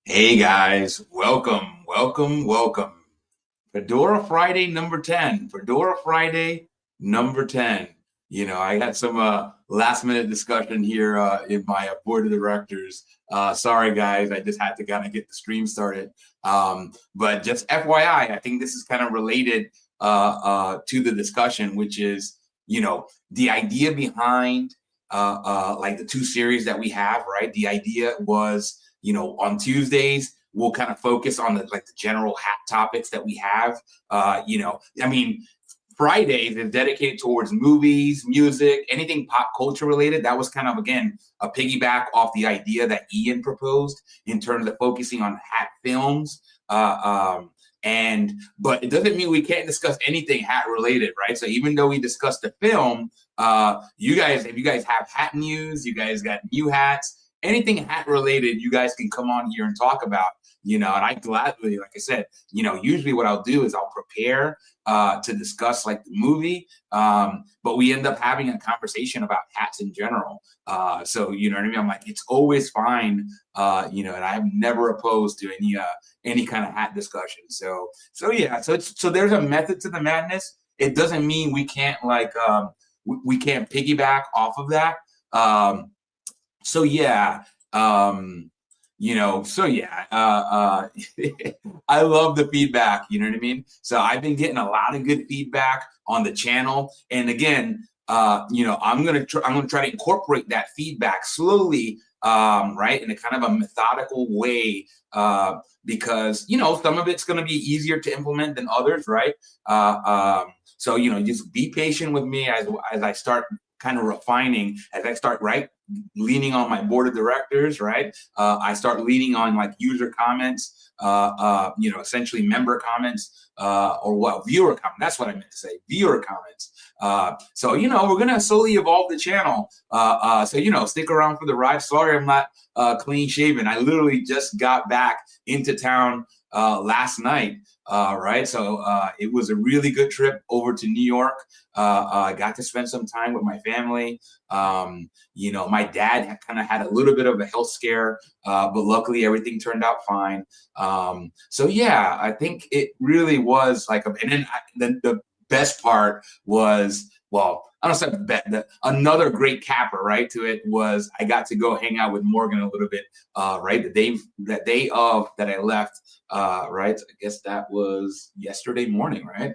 Hey guys, welcome. Fedora Friday number 10. Fedora Friday number 10. I had some last minute discussion here in my board of directors. Sorry guys, I just had to kind of get the stream started. But just FYI, I think this is kind of related to the discussion, which is, the idea behind like the two series that we have, right? The idea was on Tuesdays, we'll kind of focus on the general hat topics that we have. I mean, Fridays is dedicated towards movies, music, anything pop culture related. That was kind of, again, a piggyback off the idea that Ian proposed in terms of focusing on hat films. But it doesn't mean we can't discuss anything hat related, right? So even though we discussed the film, you guys, if you guys have hat news, you guys got new hats, anything hat related, you guys can come on here and talk about, and I gladly, like I said, usually what I'll do is I'll prepare to discuss like the movie, but we end up having a conversation about hats in general. So you know what I mean? I'm like, it's always fine, and I'm never opposed to any kind of hat discussion. So yeah, so there's a method to the madness. It doesn't mean we can't we can't piggyback off of that. So yeah, I love the feedback, you know what I mean? So I've been getting a lot of good feedback on the channel. And again, I'm gonna try to incorporate that feedback slowly, right, in a kind of a methodical way, because some of it's gonna be easier to implement than others, right? So just be patient with me as I start kind of refining, as I start leaning on my board of directors, right? I start leaning on like user comments, essentially member comments, or viewer comments. That's what I meant to say, viewer comments. So we're gonna slowly evolve the channel. So stick around for the ride. Sorry, I'm not clean shaven. I literally just got back into town last night. Right, so it was a really good trip over to New York. I got to spend some time with my family. My dad kind of had a little bit of a health scare, but luckily everything turned out fine. So yeah, I think it really was like, and then the best part was, well, I don't say bet. Another great capper, right, to it was I got to go hang out with Morgan a little bit, right, that day of that I left, right. I guess that was yesterday morning, right.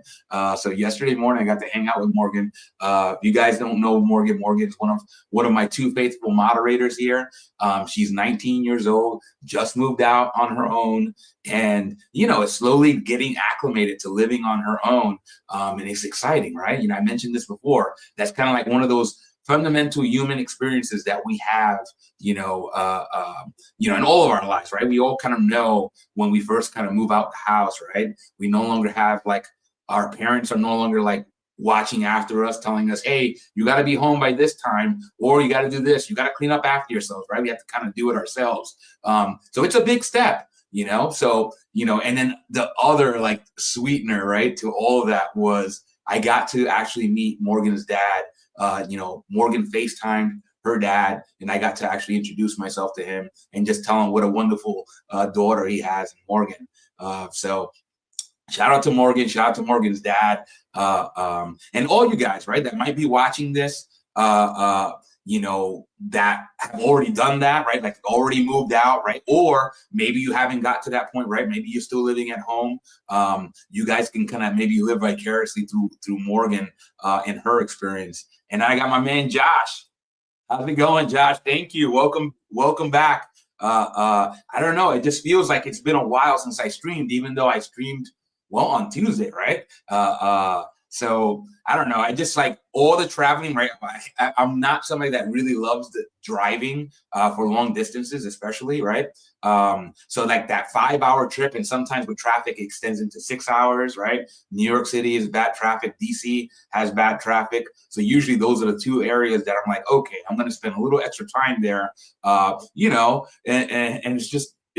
So yesterday morning I got to hang out with Morgan. If you guys don't know Morgan, Morgan's one of my two faithful moderators here. She's 19 years old, just moved out on her own, and is slowly getting acclimated to living on her own. And it's exciting, right? I mentioned this before. That's kind of like one of those fundamental human experiences that we have, in all of our lives, right? We all kind of know when we first kind of move out the house, right? We no longer have our parents are no longer watching after us, telling us, hey, you got to be home by this time, or you got to do this, you got to clean up after yourselves, right? We have to kind of do it ourselves. So it's a big step. And then the other sweetener, right, to all of that was I got to actually meet Morgan's dad. Morgan FaceTimed her dad, and I got to actually introduce myself to him and just tell him what a wonderful daughter he has in Morgan. So shout out to Morgan, shout out to Morgan's dad, and all you guys, right, that might be watching this, that have already done that, right? Like already moved out, right? Or maybe you haven't got to that point, right? Maybe you're still living at home. You guys can kind of maybe live vicariously through Morgan and her experience. And I got my man Josh. How's it going, Josh? Thank you. Welcome back. I don't know. It just feels like it's been a while since I streamed, even though I streamed on Tuesday, right? So I don't know. I just like all the traveling, right? I'm not somebody that really loves the driving for long distances, especially, right? So like that 5-hour trip, and sometimes with traffic, it extends into 6 hours, right? New York City is bad traffic. DC has bad traffic. So usually those are the two areas that I'm like, okay, I'm going to spend a little extra time there, and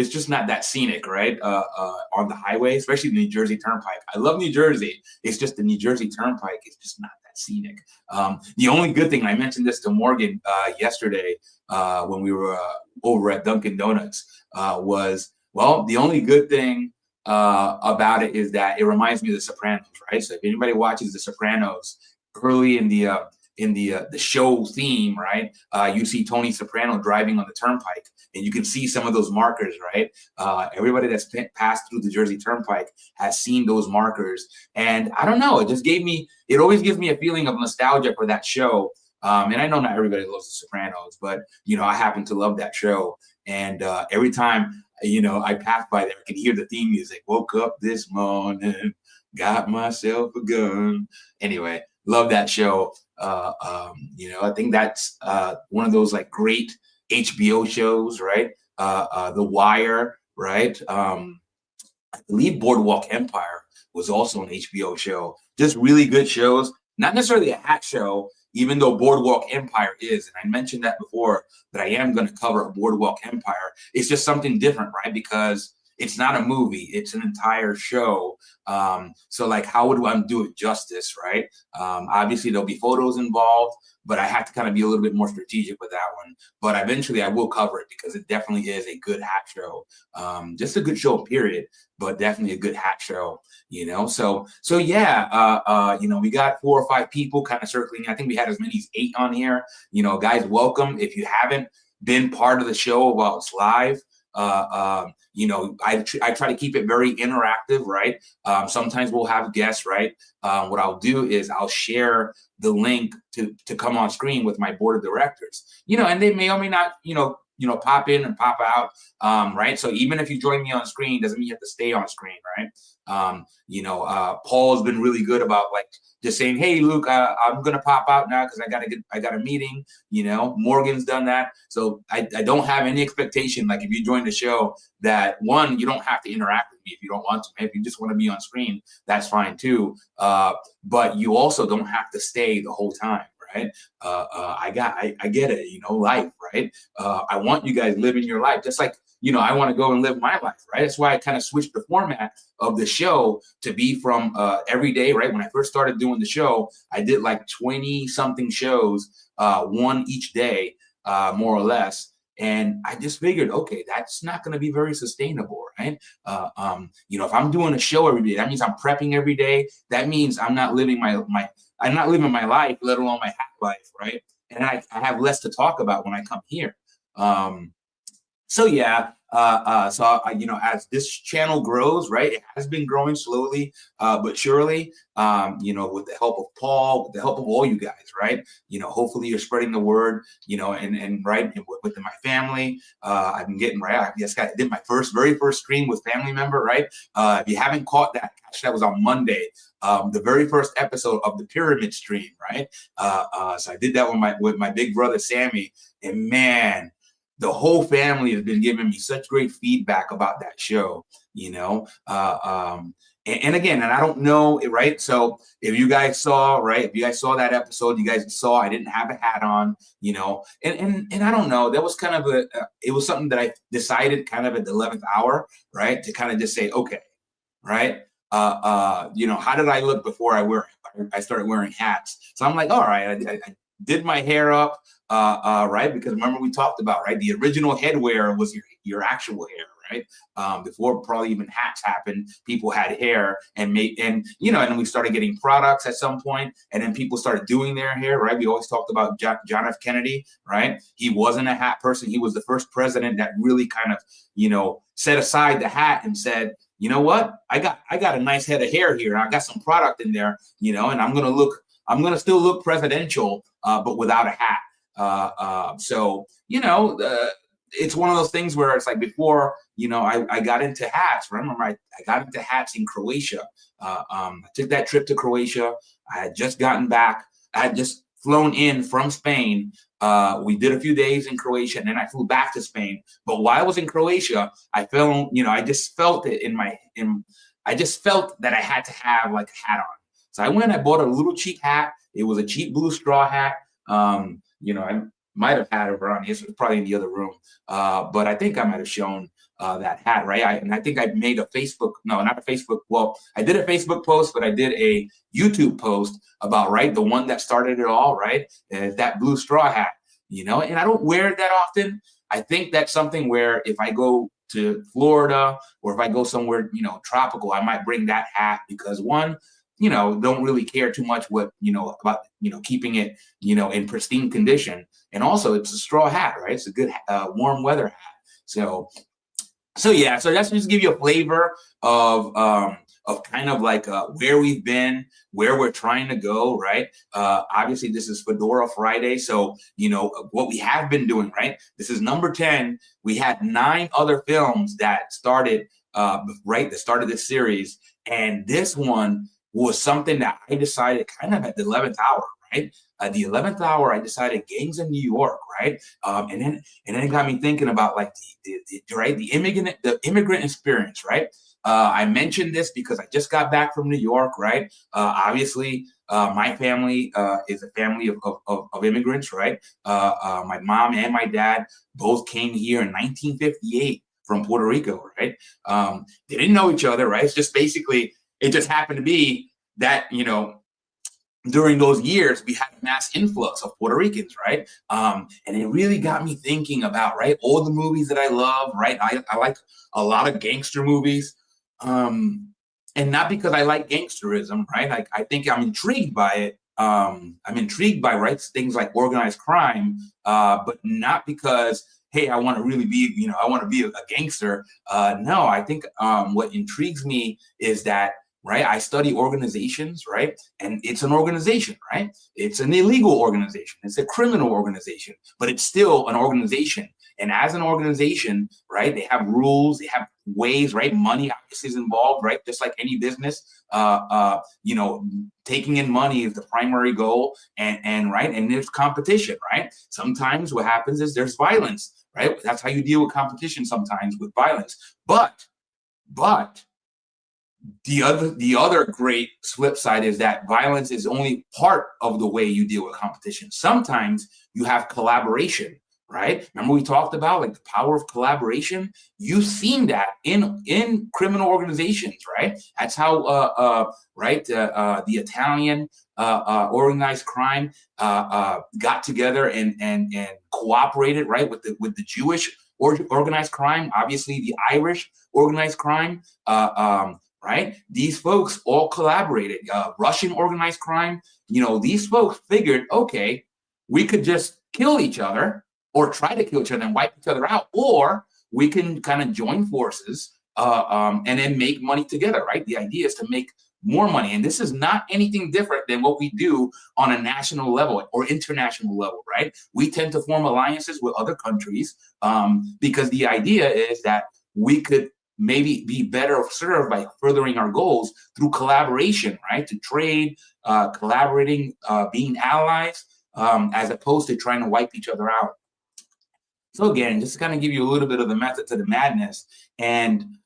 it's just not that scenic, right? On the highway, especially the New Jersey Turnpike. I love New Jersey. It's just the New Jersey Turnpike is just not that scenic. The only good thing, I mentioned this to Morgan yesterday when we were over at Dunkin' Donuts, was Well, the only good thing about it is that it reminds me of The Sopranos, right? So if anybody watches The Sopranos, early in the show theme, right? You see Tony Soprano driving on the turnpike, and you can see some of those markers, right? Everybody that's passed through the Jersey Turnpike has seen those markers, and I don't know, it always gives me a feeling of nostalgia for that show. And I know not everybody loves The Sopranos, but I happen to love that show, and every time I pass by there, I can hear the theme music. Woke up this morning, got myself a gun. Anyway, love that show. I think that's one of those like great HBO shows, right? The Wire, right? I believe Boardwalk Empire was also an HBO show. Just really good shows. Not necessarily a hat show, even though Boardwalk Empire is. And I mentioned that before, that I am going to cover a Boardwalk Empire. It's just something different, right? Because it's not a movie, it's an entire show. So like, how would I do it justice, right? Obviously there'll be photos involved, but I have to kind of be a little bit more strategic with that one. But eventually I will cover it because it definitely is a good hat show. Just a good show, period, but definitely a good hat show, So yeah, we got 4 or 5 people kind of circling. I think we had as many as 8 on here. Guys, welcome. If you haven't been part of the show while it's live, I try to keep it very interactive, right? Sometimes we'll have guests, right? What I'll do is I'll share the link to come on screen with my board of directors, and they may or may not, pop in and pop out, right? So even if you join me on screen, doesn't mean you have to stay on screen, right? Paul's been really good about like just saying, hey, Luke, I'm gonna pop out now because I got a meeting. Morgan's done that, so I don't have any expectation. Like if you join the show, that one, you don't have to interact with me if you don't want to. If you just want to be on screen, that's fine too. But you also don't have to stay the whole time. Right? I get it, life, right? I want you guys living your life just like, I want to go and live my life, right? That's why I kind of switched the format of the show to be from every day, right? When I first started doing the show, I did like 20 something shows, one each day, more or less. And I just figured, okay, that's not going to be very sustainable, right? If I'm doing a show every day, that means I'm prepping every day. That means I'm not living I'm not living my life, let alone my hack life, right? And I have less to talk about when I come here. So yeah, as this channel grows, right, it has been growing slowly, but surely, with the help of Paul, with the help of all you guys, right, hopefully you're spreading the word, and right, within my family, I've been getting, right, I did my very first stream with family member, right, if you haven't caught that, actually, that was on Monday, the very first episode of the pyramid stream, right, so I did that with my big brother, Sammy, and man, the whole family has been giving me such great feedback about that show, and again, and I don't know, right? So if you guys saw, right, if you guys saw that episode, you guys saw I didn't have a hat on, and I don't know, that was kind of it was something that I decided kind of at the 11th hour, right, to kind of just say, okay, right, how did I look before I started wearing hats? So I'm like, all right, I did my hair up, right? Because remember we talked about, right? The original headwear was your actual hair, right? Before probably even hats happened, people had hair and and then we started getting products at some point, and then people started doing their hair, right? We always talked about John F. Kennedy, right? He wasn't a hat person. He was the first president that really kind of, set aside the hat and said, you know what? I got a nice head of hair here. I got some product in there, and I'm gonna still look presidential, but without a hat. So it's one of those things where it's like before, I got into hats. Remember, I got into hats in Croatia. I took that trip to Croatia. I had just gotten back. I had just flown in from Spain. We did a few days in Croatia, and then I flew back to Spain. But while I was in Croatia, I just felt it I just felt that I had to have like a hat on. So I went, I bought a little cheap hat. It was a cheap blue straw hat. I might have had it around here. So it was probably in the other room. But I think I might have shown that hat, right? I think I made a Facebook, no, not a Facebook. Well, I did a Facebook post, but I did a YouTube post about, right, the one that started it all, right? That blue straw hat, and I don't wear it that often. I think that's something where if I go to Florida, or if I go somewhere, tropical, I might bring that hat because one, don't really care too much what, about, keeping it, in pristine condition. And also it's a straw hat, right? It's a good warm weather hat. So yeah, so that's just to give you a flavor of kind of like where we've been, where we're trying to go, right? Obviously, this is Fedora Friday, so what we have been doing, right? This is number 10. We had 9 other films that started, right, that started this series, and this one was something that I decided kind of at the 11th hour, right? At the 11th hour, I decided gangs in New York, right? And then it got me thinking about like the immigrant experience, right? I mentioned this because I just got back from New York, right? Obviously, my family is a family of immigrants, right? My mom and my dad both came here in 1958 from Puerto Rico, right? They didn't know each other, right? It's just basically, it just happened to be that, during those years, we had a mass influx of Puerto Ricans, right? And it really got me thinking about, right, all the movies that I love, right? I like a lot of gangster movies. And not because I like gangsterism, right? Like, I think I'm intrigued by it. I'm intrigued by, right, things like organized crime, but not because, hey, I want to really be, I want to be a gangster. No, I think what intrigues me is that, right, I study organizations, right? And it's an organization, right? It's an illegal organization. It's a criminal organization, but it's still an organization. And as an organization, right, they have rules, they have ways, right? Money obviously is involved, right? Just like any business, taking in money is the primary goal, and right, and there's competition, right? Sometimes what happens is there's violence, right? That's how you deal with competition sometimes, with violence. But the other great flip side is that violence is only part of the way you deal with competition. Sometimes you have collaboration, right? Remember we talked about like the power of collaboration? You've seen that in criminal organizations, right? That's how the Italian organized crime got together and cooperated, right, with the Jewish organized crime, obviously the Irish organized crime, right? These folks all collaborated. Russian organized crime, these folks figured, okay, we could just kill each other or try to kill each other and wipe each other out, or we can kind of join forces and then make money together, right? The idea is to make more money. And this is not anything different than what we do on a national level or international level, right? We tend to form alliances with other countries because the idea is that we could maybe be better served by furthering our goals through collaboration, right? To trade, collaborating, being allies, as opposed to trying to wipe each other out. So again, just to kind of give you a little bit of the method to the madness. And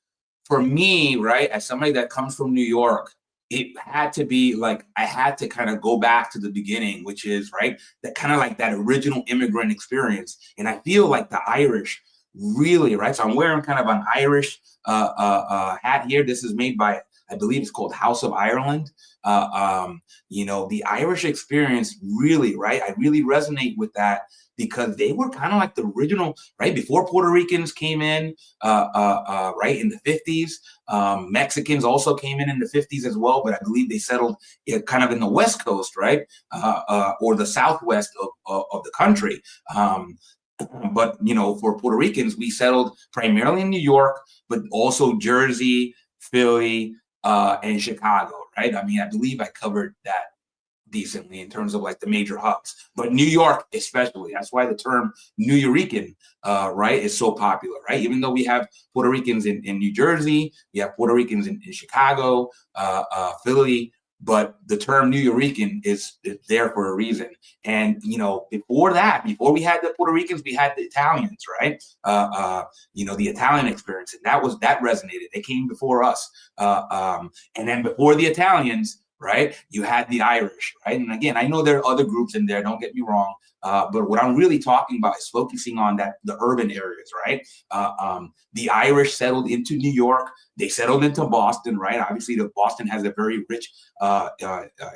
for me, right, as somebody that comes from New York, it had to be like, I had to kind of go back to the beginning, which is, right, that kind of like that original immigrant experience. And I feel like the Irish really, right? So I'm wearing kind of an Irish hat here. This is made by, I believe it's called House of Ireland. The Irish experience really, right? I really resonate with that because they were kind of like the original, right? Before Puerto Ricans came in, right, in the 50s. Mexicans also came in the 50s as well, but I believe they settled kind of in the West Coast, right? Or the Southwest of the country. But, for Puerto Ricans, we settled primarily in New York, but also Jersey, Philly, and Chicago, right? I mean, I believe I covered that decently in terms of like the major hubs, but New York especially. That's why the term Nuyorican, right, is so popular, right? Even though we have Puerto Ricans in New Jersey, we have Puerto Ricans in Chicago, Philly, but the term Nuyorican is there for a reason. And, before that, before we had the Puerto Ricans, we had the Italians, right? The Italian experience, and that resonated. They came before us. And then before the Italians, right, you had the Irish, right? And again, I know there are other groups in there, don't get me wrong, but what I'm really talking about is focusing on the urban areas, right? The Irish settled into New York, they settled into Boston, right? Obviously, Boston has a very rich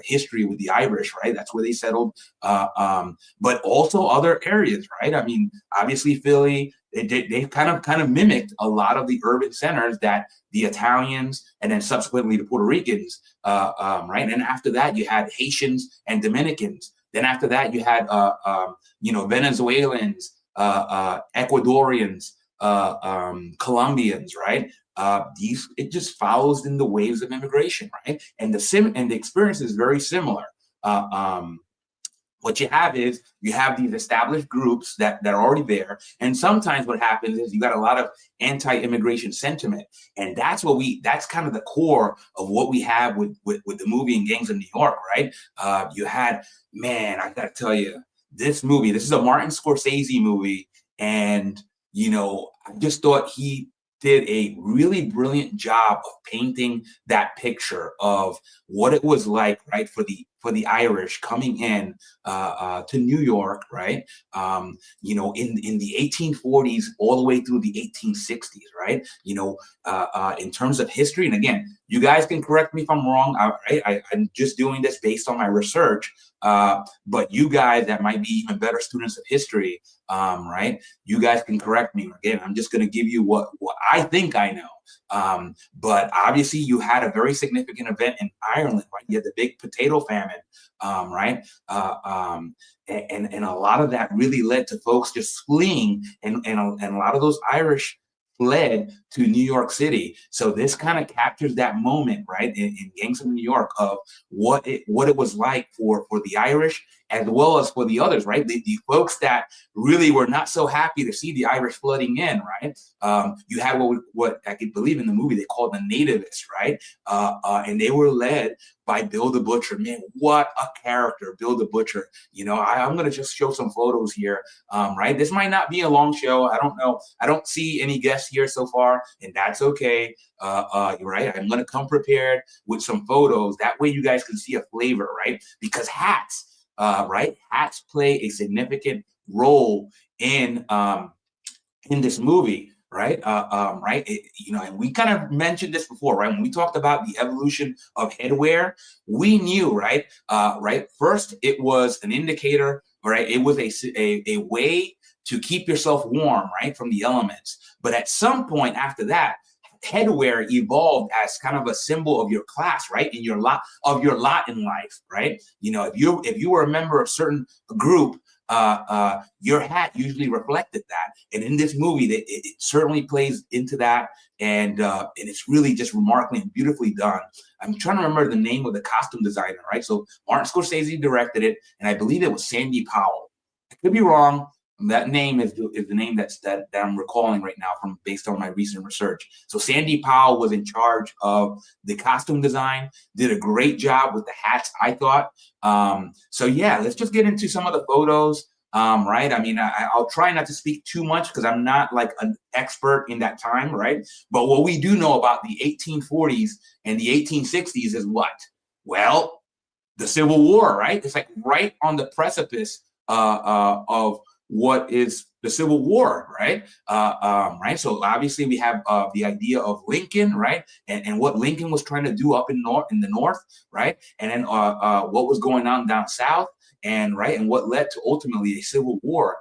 history with the Irish, right? That's where they settled, but also other areas, right? I mean, obviously Philly, they kind of mimicked a lot of the urban centers that the Italians and then subsequently the Puerto Ricans, right? And after that, you had Haitians and Dominicans. Then after that, you had Venezuelans, Ecuadorians, Colombians, right? It just follows in the waves of immigration, right? And the experience is very similar. What you have is you have these established groups that are already there, and sometimes what happens is you got a lot of anti-immigration sentiment, and that's kind of the core of what we have with the movie in Gangs of New York, right? You had, man, I gotta tell you, this is a Martin Scorsese movie, and I just thought he did a really brilliant job of painting that picture of what it was like, right, for the Irish coming in to New York, right? In the 1840s all the way through the 1860s, right? In terms of history, and again, you guys can correct me if I'm wrong. I'm just doing this based on my research, but you guys that might be even better students of history, right? You guys can correct me. Again, I'm just going to give you what I think I know. But obviously, you had a very significant event in Ireland, right? You had the big potato famine, right? And a lot of that really led to folks just fleeing, and a lot of those Irish fled to New York City. So this kind of captures that moment, right, in Gangs of New York, of what it was like for the Irish as well as for the others, right? The folks that really were not so happy to see the Irish flooding in, right? You had what I could believe in the movie they called the nativists, right? And they were led by Bill the Butcher. Man, what a character, Bill the Butcher. I'm going to just show some photos here, right? This might not be a long show. I don't know. I don't see any guests here so far, and that's okay. Right? I'm going to come prepared with some photos. That way you guys can see a flavor, right? Because hats, right? Hats play a significant role in this movie, right? Right? And we kind of mentioned this before, right? When we talked about the evolution of headwear, we knew, right? Right. First, it was an indicator, right? It was a way to keep yourself warm, right, from the elements. But at some point after that, headwear evolved as kind of a symbol of your class, right, in your lot in life, right? If you were a member of a certain group, your hat usually reflected that, and in this movie, it certainly plays into that, and it's really just remarkably and beautifully done. I'm trying to remember the name of the costume designer, right? So Martin Scorsese directed it, and I believe it was Sandy Powell. I could be wrong. That name is the name that I'm recalling right now based on my recent research. So Sandy Powell was in charge of the costume design, did a great job with the hats, I thought. So yeah, let's just get into some of the photos. Right. I mean, I'll try not to speak too much because I'm not like an expert in that time, right? But what we do know about the 1840s and the 1860s is what? Well, the Civil War, right? It's like right on the precipice of what is the Civil War, right? Right. So obviously we have the idea of Lincoln, right, and what Lincoln was trying to do up in the north, right, and then what was going on down south, and right, and what led to ultimately a Civil War.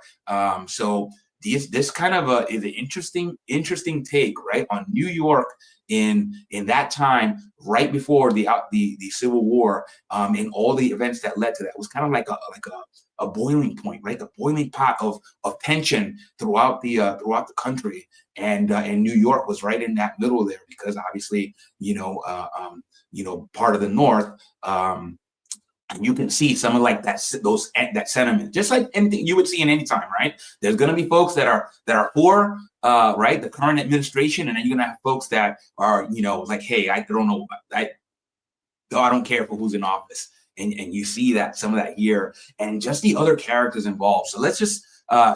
So this kind of is an interesting take, right, on New York in that time, right before the Civil War, and all the events that led to that. It was kind of like a boiling point, right? The boiling pot of tension throughout the country, and New York was right in that middle there because obviously, part of the North. And you can see some of like that sentiment, just like anything you would see in any time, right? There's going to be folks that are for, right, the current administration, and then you're going to have folks that are, like, hey, I don't know, I don't care for who's in office, and you see that some of that here, and just the other characters involved. So let's just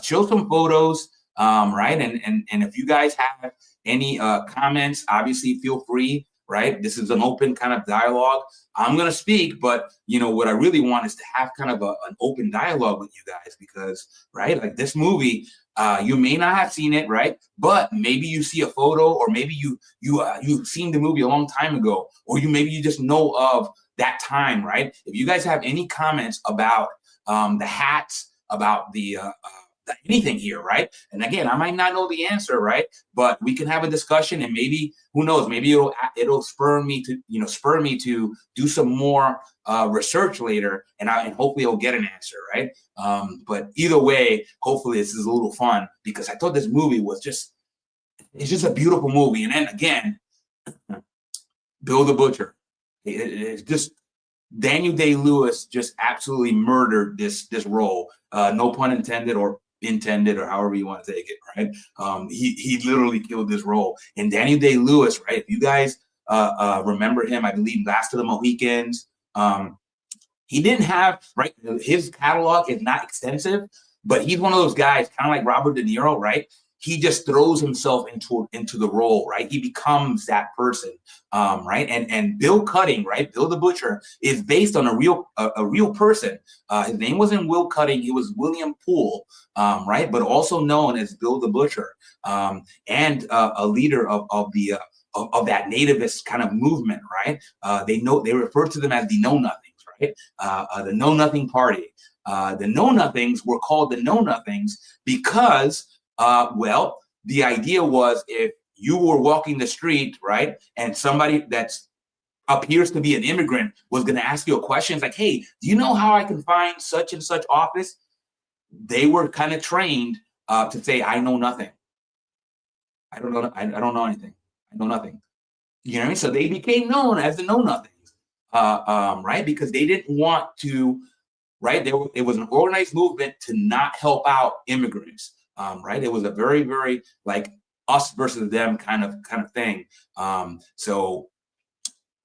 show some photos, right? And if you guys have any comments, obviously feel free. Right, this is an open kind of dialogue. I'm going to speak, but what I really want is to have kind of an open dialogue with you guys, because right, like this movie, you may not have seen it, right? But maybe you see a photo, or maybe you've seen the movie a long time ago, or maybe you just know of that time, right? If you guys have any comments about the hats, about the anything here, right? And again, I might not know the answer, right? But we can have a discussion, and maybe, who knows, maybe it'll spur me to do some more research later, and hopefully I'll get an answer, right? But either way, hopefully this is a little fun, because I thought this movie was it's just a beautiful movie. And then again, Bill the Butcher, it's just Daniel Day-Lewis just absolutely murdered this role. No pun intended or intended, or however you want to take it, right? He literally killed this role. And Daniel Day-Lewis, right? If you guys remember him, I believe Last of the Mohicans. He didn't have, right? His catalog is not extensive, but he's one of those guys, kind of like Robert De Niro, right? He just throws himself into the role, right? He becomes that person, right? And Bill Cutting, right? Bill the Butcher is based on a real person. His name wasn't Will Cutting; it was William Poole, right? But also known as Bill the Butcher, and a leader of that nativist kind of movement, right? They refer to them as the Know Nothings, right? The Know Nothing Party. The Know Nothings were called the Know Nothings because, well, the idea was, if you were walking the street, right, and somebody that appears to be an immigrant was going to ask you a question, it's like, hey, do you know how I can find such and such office? They were kind of trained to say, I know nothing. I don't know. I don't know anything. I know nothing. You know what I mean? So they became known as the Know Nothings, right? Because they didn't want to, right? It was an organized movement to not help out immigrants. Right? It was a very, very like us versus them kind of thing. So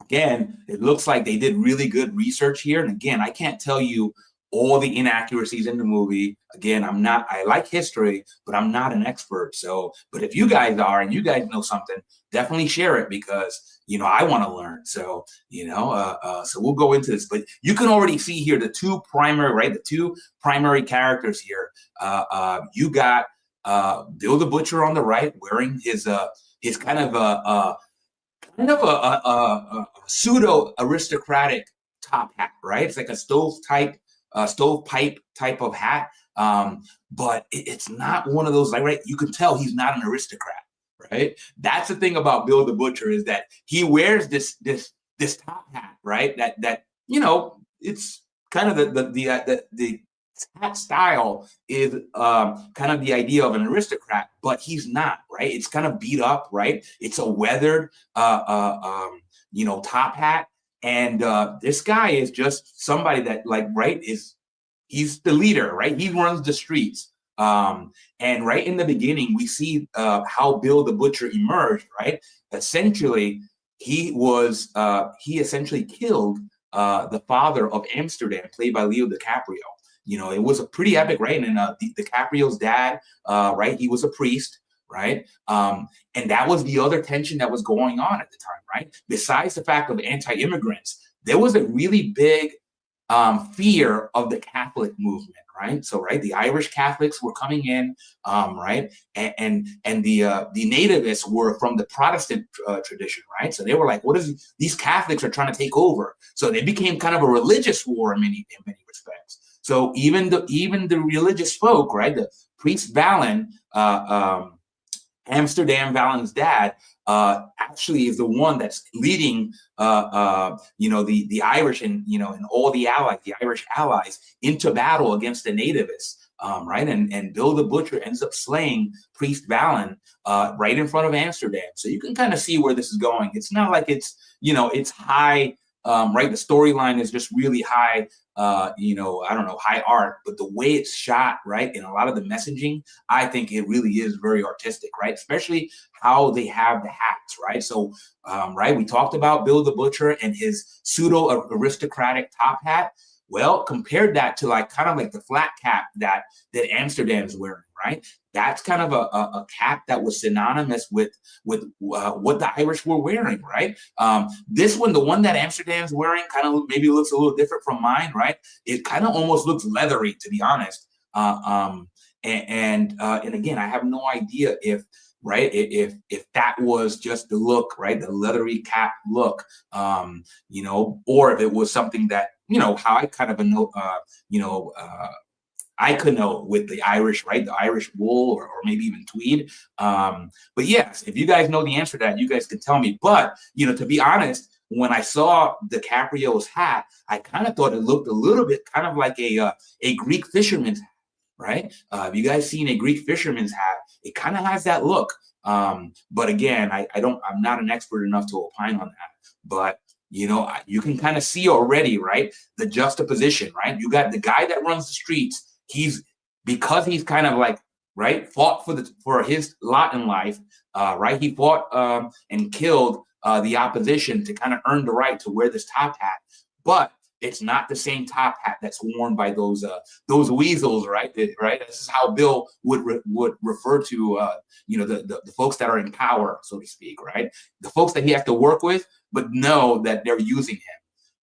again, it looks like they did really good research here. And again, I can't tell you all the inaccuracies in the movie. Again, I like history, but I'm not an expert. So, but if you guys are, and you guys know something, definitely share it, because, I want to learn. So, so we'll go into this, but you can already see here the two primary characters here. You got Bill the Butcher on the right, wearing his kind of a pseudo aristocratic top hat, right? It's like a stovepipe type of hat, but it's not one of those, like, right? You can tell he's not an aristocrat, right? That's the thing about Bill the Butcher, is that he wears this top hat, right? That it's kind of the hat style is kind of the idea of an aristocrat, but he's not, right? It's kind of beat up, right? It's a weathered top hat. And this guy is just somebody that, like, right, he's the leader, right? He runs the streets. And right in the beginning, we see how Bill the Butcher emerged, right? Essentially, he essentially killed the father of Amsterdam, played by Leo DiCaprio. It was a pretty epic, right? And DiCaprio's dad, right? He was a priest, right? And that was the other tension that was going on at the time, right? Besides the fact of anti-immigrants, there was a really big fear of the Catholic movement, right? So, right, the Irish Catholics were coming in, right, and the nativists were from the Protestant tradition, right? So they were like, these Catholics are trying to take over? So they became kind of a religious war in many respects. So even the religious folk, right, the priest Valen, Amsterdam Valen's dad, actually is the one that's leading, the Irish and all the Irish allies into battle against the nativists, right? And Bill the Butcher ends up slaying Priest Valen right in front of Amsterdam. So you can kind of see where this is going. It's not like it's high, right? The storyline is just really high. I don't know, high art, but the way it's shot, right, and a lot of the messaging, I think it really is very artistic, right? Especially how they have the hats, right? So, right, we talked about Bill the Butcher and his pseudo aristocratic top hat. Well, compared that to kind of the flat cap that Amsterdam's wearing, right? That's kind of a cap that was synonymous with what the Irish were wearing, right? This one, the one that Amsterdam's wearing, kind of maybe looks a little different from mine, right? It kind of almost looks leathery, to be honest. And again, I have no idea if that was just the look, right, the leathery cap look, or if it was something that how I kind of I connote with the Irish, right? The Irish wool or maybe even tweed. But yes, if you guys know the answer to that, you guys can tell me. But, you know, to be honest, when I saw DiCaprio's hat, I kind of thought it looked a little bit kind of like a Greek fisherman's hat, right? Have you guys seen a Greek fisherman's hat? It kind of has that look. But again, I'm not an expert enough to opine on that. But you know, you can kind of see already, right? The juxtaposition, right? You got the guy that runs the streets. Because he's kind of like, right, fought for his lot in life, right? He fought and killed the opposition to kind of earn the right to wear this top hat. But it's not the same top hat that's worn by those weasels, right? Right. This is how Bill would refer to you know, the folks that are in power, so to speak, right? The folks that he has to work with, but know that they're using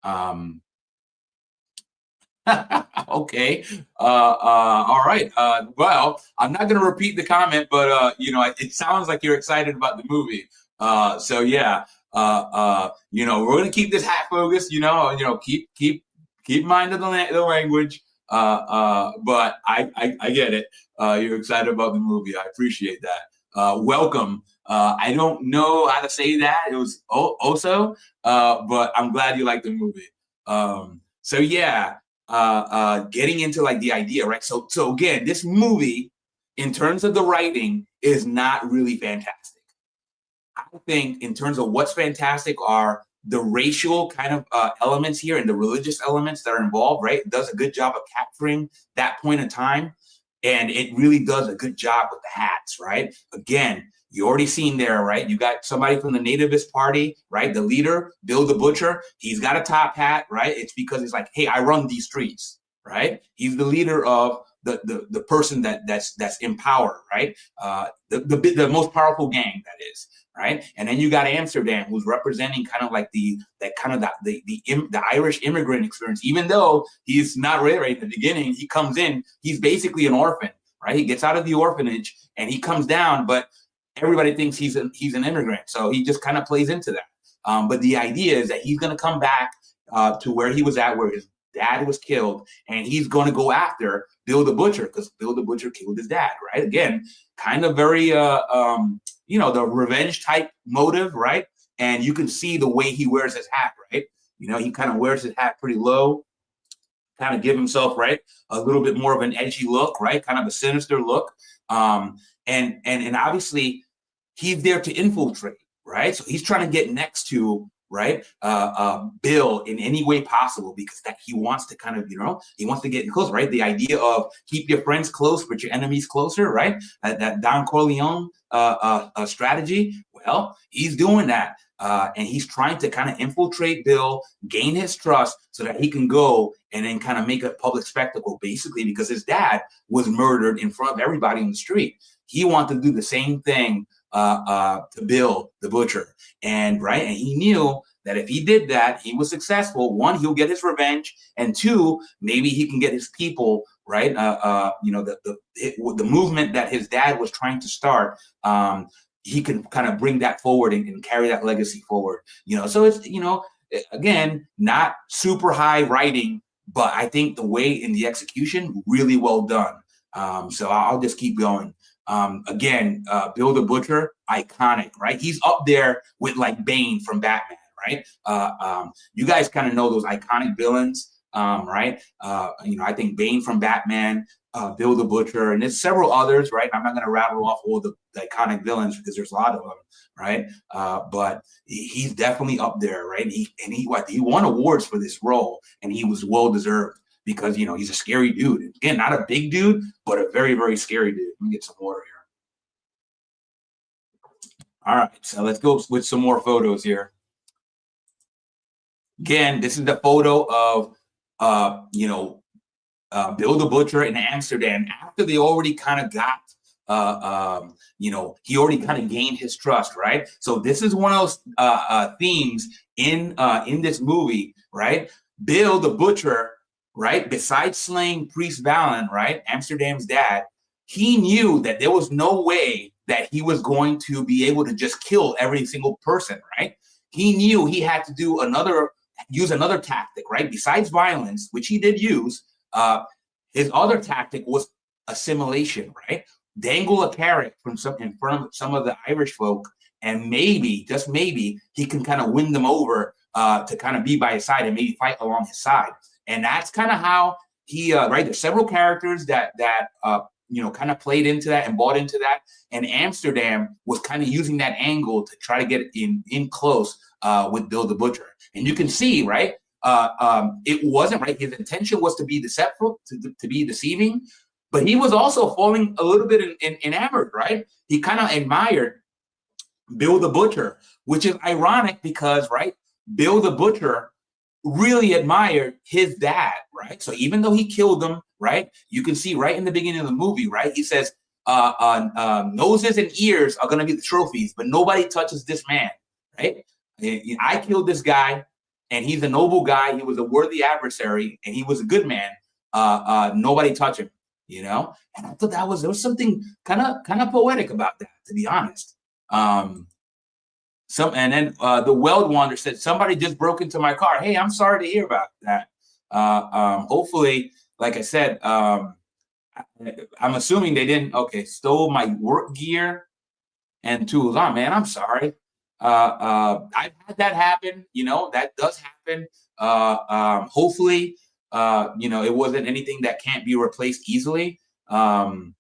him. Okay. All right. Well, I'm not going to repeat the comment, but you know, it sounds like you're excited about the movie. So yeah. You know, we're going to keep this hat focused. You know, keep in mind of the language. But I get it. You're excited about the movie. I appreciate that. Welcome. I don't know how to say that. It was Oso, but I'm glad you like the movie. So yeah. Getting into like the idea, right? So again, this movie, in terms of the writing, is not really fantastic. I think in terms of what's fantastic are the racial kind of elements here and the religious elements that are involved, right? It does a good job of capturing that point in time. And it really does a good job with the hats, right? Again, you already seen there, right? You got somebody from the Nativist Party, right? The leader, Bill the Butcher. He's got a top hat, right? It's because he's like, hey, I run these streets, right? He's the leader of the person that's in power, right? The most powerful gang, that is, right? And then you got Amsterdam, who's representing kind of like the Irish immigrant experience. Even though he's not really right at the beginning, he comes in, he's basically an orphan, right? He gets out of the orphanage and he comes down, but everybody thinks he's an immigrant, so he just kind of plays into that. But the idea is that he's going to come back to where he was at, where his dad was killed, and he's going to go after Bill the Butcher because Bill the Butcher killed his dad, right? Again, kind of very, you know, the revenge type motive, right? And you can see the way he wears his hat, right? You know, he kind of wears his hat pretty low, kind of give himself, right, a little bit more of an edgy look, right? Kind of a sinister look. And obviously he's there to infiltrate, right? So he's trying to get next to, right, Bill in any way possible because that he wants to kind of, you know, he wants to get close, right? The idea of keep your friends close, but your enemies closer, right? That Don Corleone strategy. Well, he's doing that. And he's trying to kind of infiltrate Bill, gain his trust so that he can go and then kind of make a public spectacle, basically, because his dad was murdered in front of everybody on the street. He wanted to do the same thing to Bill the Butcher. And right, and he knew that if he did that, he was successful. One, he'll get his revenge, and two, maybe he can get his people, right? You know, the movement that his dad was trying to start. He can kind of bring that forward and carry that legacy forward. You know, so it's, you know, again, not super high writing, but I think the way in the execution, really well done. So I'll just keep going. Again, Bill the Butcher, iconic, right? He's up there with like Bane from Batman, right? You guys kind of know those iconic villains, right? You know, I think Bane from Batman, Bill the Butcher, and there's several others, right? I'm not going to rattle off all the iconic villains because there's a lot of them, right? But he's definitely up there, right? He won awards for this role, and he was well deserved because, you know, he's a scary dude. Again, not a big dude, but a very, very scary dude. Let me get some water here. All right, so let's go with some more photos here. Again, this is the photo of, you know, Bill the Butcher in Amsterdam after they already kind of got, you know, he already kind of gained his trust, right? So this is one of those themes in this movie, right? Bill the Butcher, right? Besides slaying Priest Valen, right? Amsterdam's dad, he knew that there was no way that he was going to be able to just kill every single person, right? He knew he had to do use another tactic, right? Besides violence, which he did use, His other tactic was assimilation, right? Dangle a carrot from some in front of some of the Irish folk, and maybe, just maybe, he can kind of win them over to kind of be by his side and maybe fight along his side. And that's kind of how he right. There's several characters that kind of played into that and bought into that. And Amsterdam was kind of using that angle to try to get in close with Bill the Butcher. And you can see, right? It wasn't right. His intention was to be deceptive, to be deceiving, but he was also falling a little bit enamored, right? He kind of admired Bill the Butcher, which is ironic because, right, Bill the Butcher really admired his dad, right? So even though he killed him, right, you can see right in the beginning of the movie, right, he says, noses and ears are going to be the trophies, but nobody touches this man, right? I killed this guy, and he's a noble guy. He was a worthy adversary, and he was a good man. Nobody touch him, you know. And I thought there was something kind of poetic about that, to be honest. And then the Weld Wander said, somebody just broke into my car. Hey, I'm sorry to hear about that. Hopefully, like I said, I'm assuming they didn't. Okay, stole my work gear and tools. Oh man, I'm sorry. I've had that happen. You know, that does happen. Hopefully, it wasn't anything that can't be replaced easily. I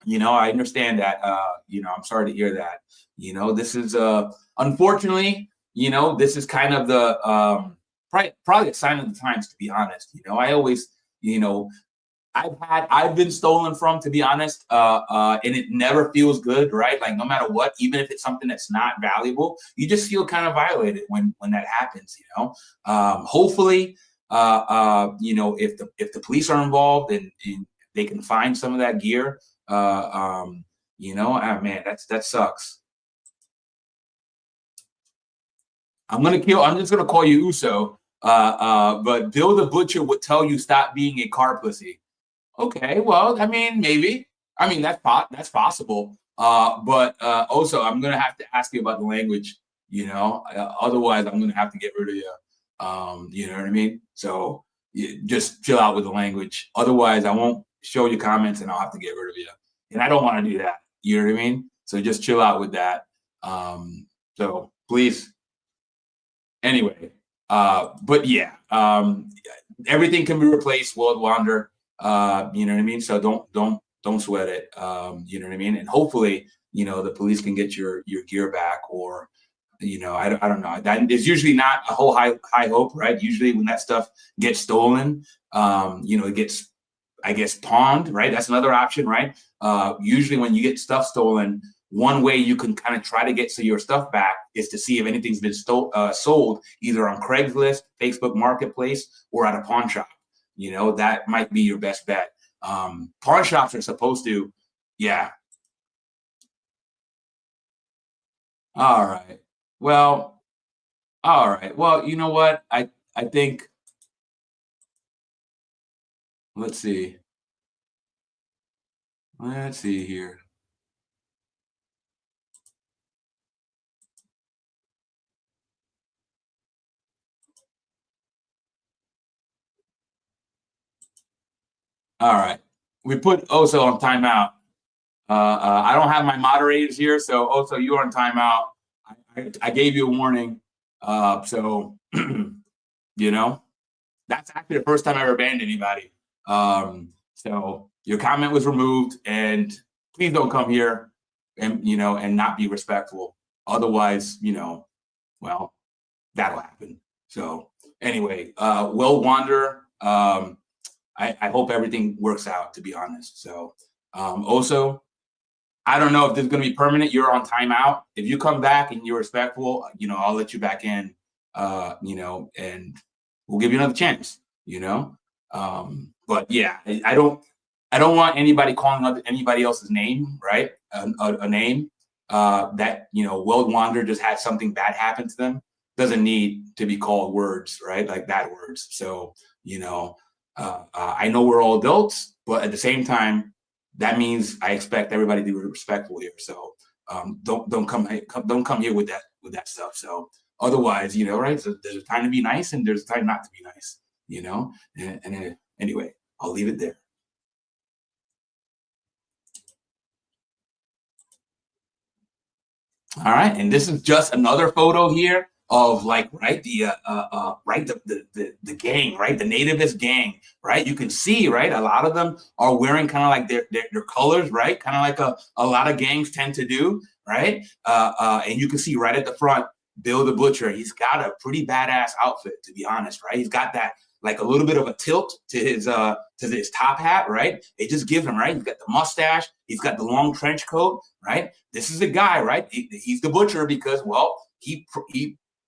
understand that. I'm sorry to hear that. This is unfortunately, this is kind of the probably a sign of the times, to be honest. I always, I've been stolen from, to be honest, and it never feels good, right? Like no matter what, even if it's something that's not valuable, you just feel kind of violated when that happens. Hopefully, if the police are involved and they can find some of that gear, man, that sucks. I'm just gonna call you Uso. But Bill the Butcher would tell you stop being a car pussy. Okay, well, I mean, maybe. I mean, that's possible. But also, I'm gonna have to ask you about the language. Otherwise, I'm gonna have to get rid of you. You know what I mean? So just chill out with the language. Otherwise, I won't show you comments, and I'll have to get rid of you. And I don't want to do that. You know what I mean? So just chill out with that. So please. Anyway, but yeah, everything can be replaced. World Wander. You know what I mean? So don't sweat it. You know what I mean? And hopefully, the police can get your gear back, or I don't know. That is usually not a whole high hope, right? Usually when that stuff gets stolen, it gets, I guess, pawned, right? That's another option, right? Usually when you get stuff stolen, one way you can kind of try to get your stuff back is to see if anything's been sold either on Craigslist, Facebook Marketplace, or at a pawn shop. That might be your best bet. Pawn shops are supposed to, yeah. All right. Well, all right. Well, you know what? I think, let's see. Let's see here. All right. We put Oso on timeout. I don't have my moderators here, so Oso, you're on timeout. I gave you a warning. So, that's actually the first time I ever banned anybody. So your comment was removed, and please don't come here and not be respectful. Otherwise, well, that'll happen. So anyway, Will Wander, I hope everything works out, to be honest. So also, I don't know if this is going to be permanent. You're on timeout. If you come back and you're respectful, I'll let you back in, and we'll give you another chance, But yeah, I don't want anybody calling anybody else's name, right? A name that, World Wander just had something bad happen to them. Doesn't need to be called words, right? Like bad words. So, I know we're all adults, but at the same time, that means I expect everybody to be respectful here. So don't come here with that stuff. So otherwise, right? So there's a time to be nice and there's a time not to be nice, And anyway, I'll leave it there. All right, and this is just another photo here of like right right the gang, right, the nativist gang, right. You can see right a lot of them are wearing kind of like their colors, right, kind of like a lot of gangs tend to do, right. And you can see right at the front, Bill the Butcher. He's got a pretty badass outfit, to be honest, right. He's got that like a little bit of a tilt to his top hat, right. It just gives him right. He's got the mustache. He's got the long trench coat, right. This is a guy, right? He's the butcher because, well, he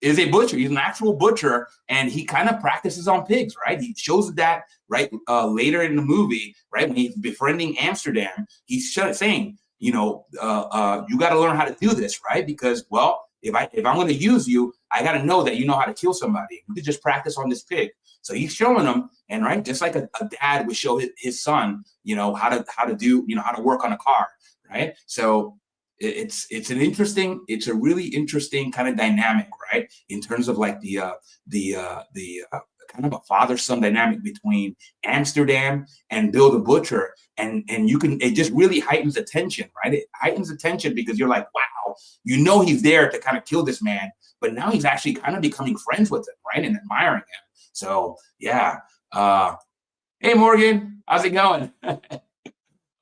is a butcher. He's an actual butcher, and he kind of practices on pigs, right? He shows that right later in the movie, right, when he's befriending Amsterdam. He's saying, you know, you got to learn how to do this, right? Because, well, if I'm going to use you, I got to know that you know how to kill somebody. You could just practice on this pig. So he's showing them, and right, just like a dad would show his son, you know, how to do, you know, how to work on a car, right? So it's it's a really interesting kind of dynamic, right, in terms of like the kind of a father-son dynamic between Amsterdam and Bill the Butcher, and you can, it just really heightens the tension, right. It heightens the tension because you're like, wow, you know, he's there to kind of kill this man, but now he's actually kind of becoming friends with him, right, and admiring him. So yeah. Hey Morgan, how's it going?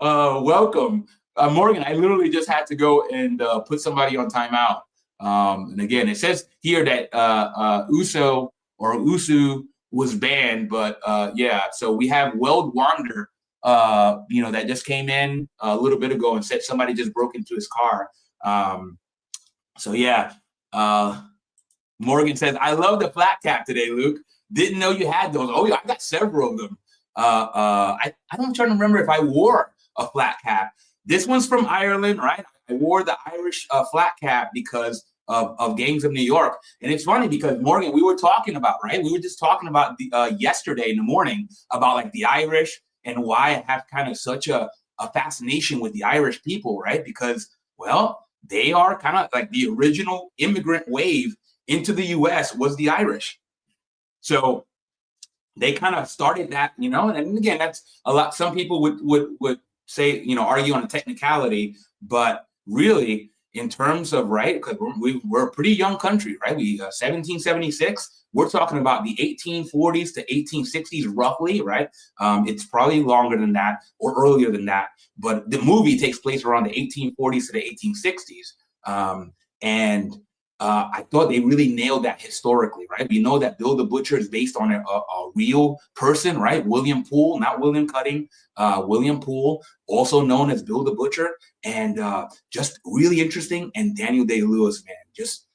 Welcome. Morgan, I literally just had to go and put somebody on timeout. And again, it says here that USO or USU was banned, but yeah, so we have Weld Wander, you know, that just came in a little bit ago and said somebody just broke into his car. So yeah, Morgan says, I love the flat cap today, Luke. Didn't know you had those. Oh yeah, I got several of them. I don't try to remember if I wore a flat cap. This one's from Ireland, right? I wore the Irish flat cap because of Gangs of New York. And it's funny because, Morgan, we were talking about, right? We were just talking about yesterday in the morning about like the Irish and why I have kind of such a fascination with the Irish people, right? Because, well, they are kind of like the original immigrant wave into the US was the Irish. So they kind of started that, you know, and again, that's a lot. Some people would say, you know, argue on a technicality, but really in terms of, right, because we're a pretty young country, right? We 1776, we're talking about the 1840s to 1860s roughly, right? It's probably longer than that or earlier than that, but the movie takes place around the 1840s to the 1860s. And I thought they really nailed that historically, right? We know that Bill the Butcher is based on a real person, right? William Poole, not William Cutting, William Poole, also known as Bill the Butcher, and just really interesting. And Daniel Day-Lewis, man, just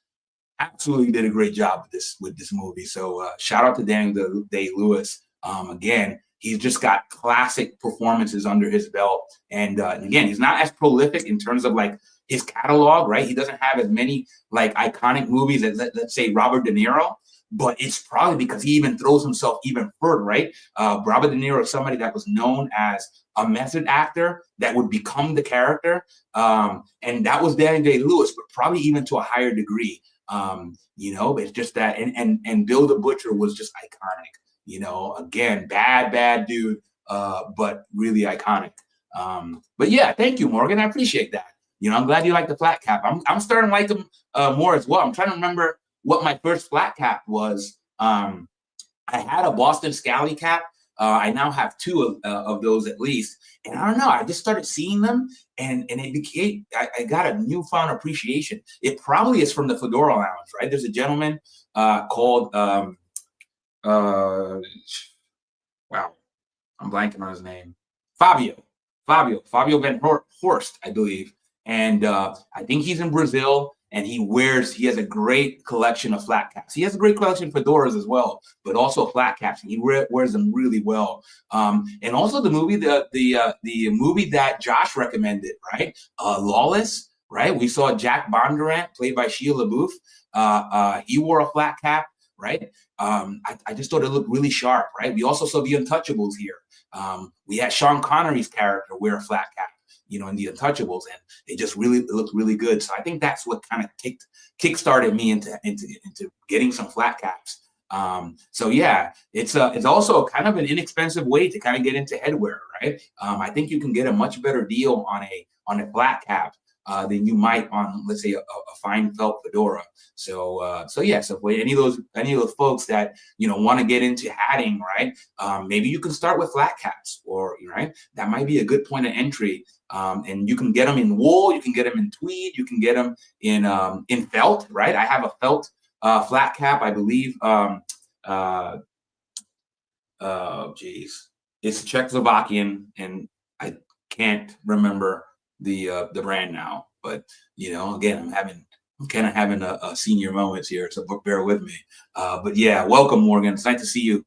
absolutely did a great job with this movie. So shout out to Daniel Day-Lewis. Again, he's just got classic performances under his belt, and again, he's not as prolific in terms of like his catalog, right? He doesn't have as many like iconic movies as let's say Robert De Niro, but it's probably because he even throws himself even further, right? Robert De Niro is somebody that was known as a method actor that would become the character, and that was Daniel Day-Lewis, but probably even to a higher degree. You know, it's just that, and Bill the Butcher was just iconic. You know, again, bad dude, but really iconic. But yeah, thank you, Morgan. I appreciate that. You know, I'm glad you like the flat cap. I'm starting to like them more as well. I'm trying to remember what my first flat cap was. I had a Boston Scally cap. I now have two of those at least. And I don't know, I just started seeing them, and it became, I got a newfound appreciation. It probably is from the Fedora Lounge, right? There's a gentleman called, wow, I'm blanking on his name. Fabio Van Horst, I believe. And I think he's in Brazil, and he has a great collection of flat caps. He has a great collection of fedoras as well, but also flat caps. And he wears them really well. And also the movie, the movie that Josh recommended, right? Lawless, right? We saw Jack Bondurant, played by Shia LaBeouf. He wore a flat cap, right? I just thought it looked really sharp, right? We also saw the Untouchables here. We had Sean Connery's character wear a flat cap, you know, in the Untouchables, and it just really looked really good. So I think that's what kind of kick-started me into getting some flat caps. So yeah, it's also kind of an inexpensive way to kind of get into headwear, right? I think you can get a much better deal on a flat cap than you might on, let's say, a fine felt fedora. So yeah, so for any of those folks that want to get into hatting, right? Maybe you can start with flat caps, or right, that might be a good point of entry. And you can get them in wool, you can get them in tweed, you can get them in felt, right? I have a felt flat cap, I believe. Geez, it's Czechoslovakian, and I can't remember the brand now. But again, I'm kind of having a senior moments here, so bear with me. But yeah, welcome, Morgan. It's nice to see you.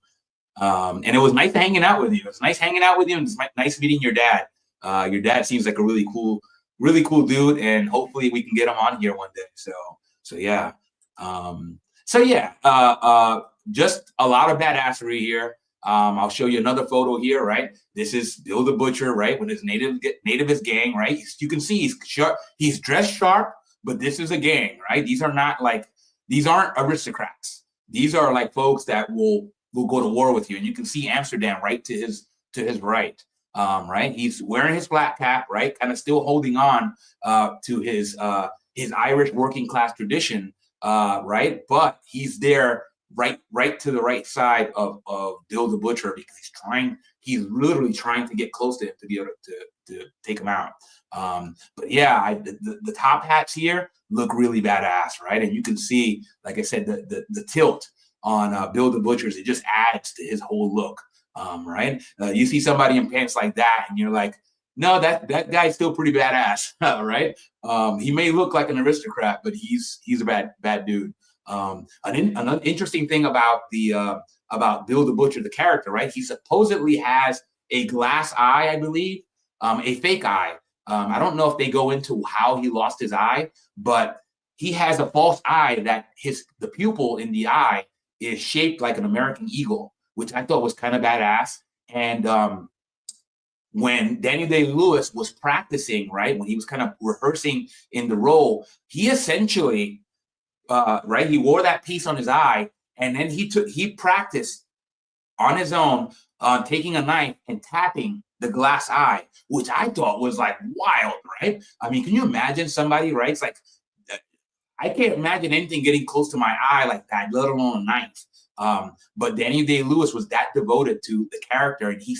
And it was nice hanging out with you. It's nice hanging out with you, and it's nice meeting your dad. Your dad seems like a really cool dude, and hopefully we can get him on here one day. So yeah. Just a lot of badassery here. I'll show you another photo here, right? This is Bill the Butcher, right? With his nativist gang, right? You can see he's sharp. He's dressed sharp, but this is a gang, right? These aren't aristocrats. These are like folks that will go to war with you. And you can see Amsterdam right to his right. Right? He's wearing his flat cap, right? Kind of still holding on to his Irish working class tradition, right? But he's there right to the right side of Bill the Butcher, because he's literally trying to get close to him to be able to take him out. But yeah, the top hats here look really badass, right? And you can see, like I said, the tilt on Bill the Butcher's, it just adds to his whole look, right? You see somebody in pants like that, and you're like, no, that guy's still pretty badass, right? He may look like an aristocrat, but he's a bad dude. Another interesting thing about Bill the Butcher, the character, right? He supposedly has a glass eye, I believe, a fake eye. I don't know if they go into how he lost his eye, but he has a false eye that the pupil in the eye is shaped like an American eagle, which I thought was kind of badass. And when Daniel Day-Lewis was practicing, right, when he was kind of rehearsing in the role, he essentially right, he wore that piece on his eye, and then he practiced on his own taking a knife and tapping the glass eye, which I thought was like wild, right? I mean, can you imagine somebody, right? It's like, I can't imagine anything getting close to my eye like that, let alone a knife. But Daniel Day-Lewis was that devoted to the character, and he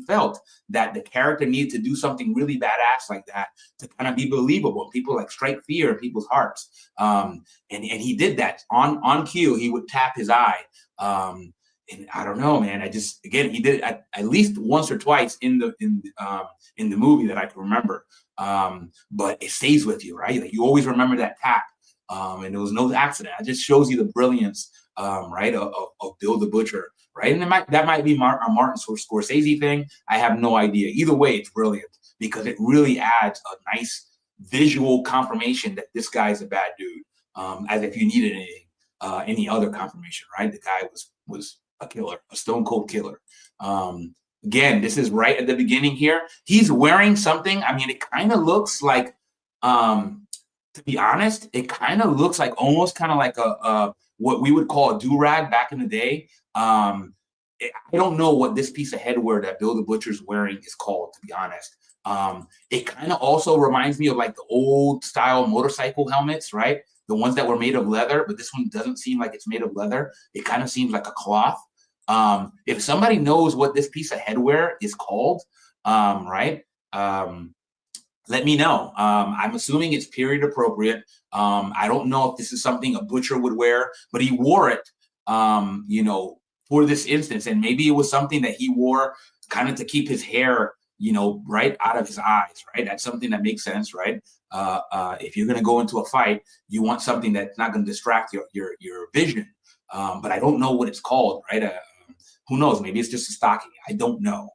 felt that the character needed to do something really badass like that to kind of be believable. People like strike fear in people's hearts. And he did that on cue. He would tap his eye. And I don't know, man. He did it at least once or twice in the movie that I can remember. But it stays with you, right? Like, you always remember that tap. And there was no accident. It just shows you the brilliance, right, of Bill the Butcher, right? And that might be a Martin Scorsese thing. I have no idea. Either way, it's brilliant, because it really adds a nice visual confirmation that this guy's a bad dude, as if you needed any other confirmation, right? The guy was a killer, a stone cold killer. Again, this is right at the beginning here. He's wearing something. I mean, it kind of looks like, to be honest, it kind of looks like almost kind of like a what we would call a do-rag back in the day. I don't know what this piece of headwear that Bill the Butcher's wearing is called, to be honest. It kind of also reminds me of like the old style motorcycle helmets, right? The ones that were made of leather, but this one doesn't seem like it's made of leather. It kind of seems like a cloth. If somebody knows what this piece of headwear is called, right? Let me know. I'm assuming it's period appropriate. I don't know if this is something a butcher would wear, but he wore it, for this instance. And maybe it was something that he wore kind of to keep his hair, right out of his eyes, right? That's something that makes sense, right? If you're going to go into a fight, you want something that's not going to distract your vision. But I don't know what it's called, right? Who knows? Maybe it's just a stocking. I don't know.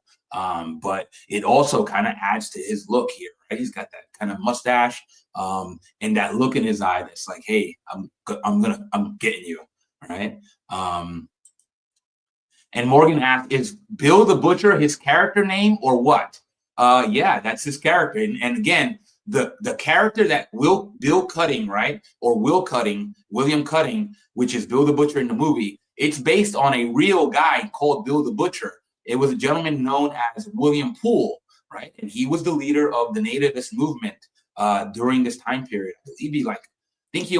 But it also kind of adds to his look here, right? He's got that kind of mustache, and that look in his eye that's like, hey, I'm getting you, right? And Morgan asked, is Bill the Butcher his character name or what? Yeah, that's his character. And again, the character that Bill Cutting, right? Or William Cutting, which is Bill the Butcher in the movie, it's based on a real guy called Bill the Butcher. It was a gentleman known as William Poole, right? And he was the leader of the nativist movement during this time period. I believe he like, think he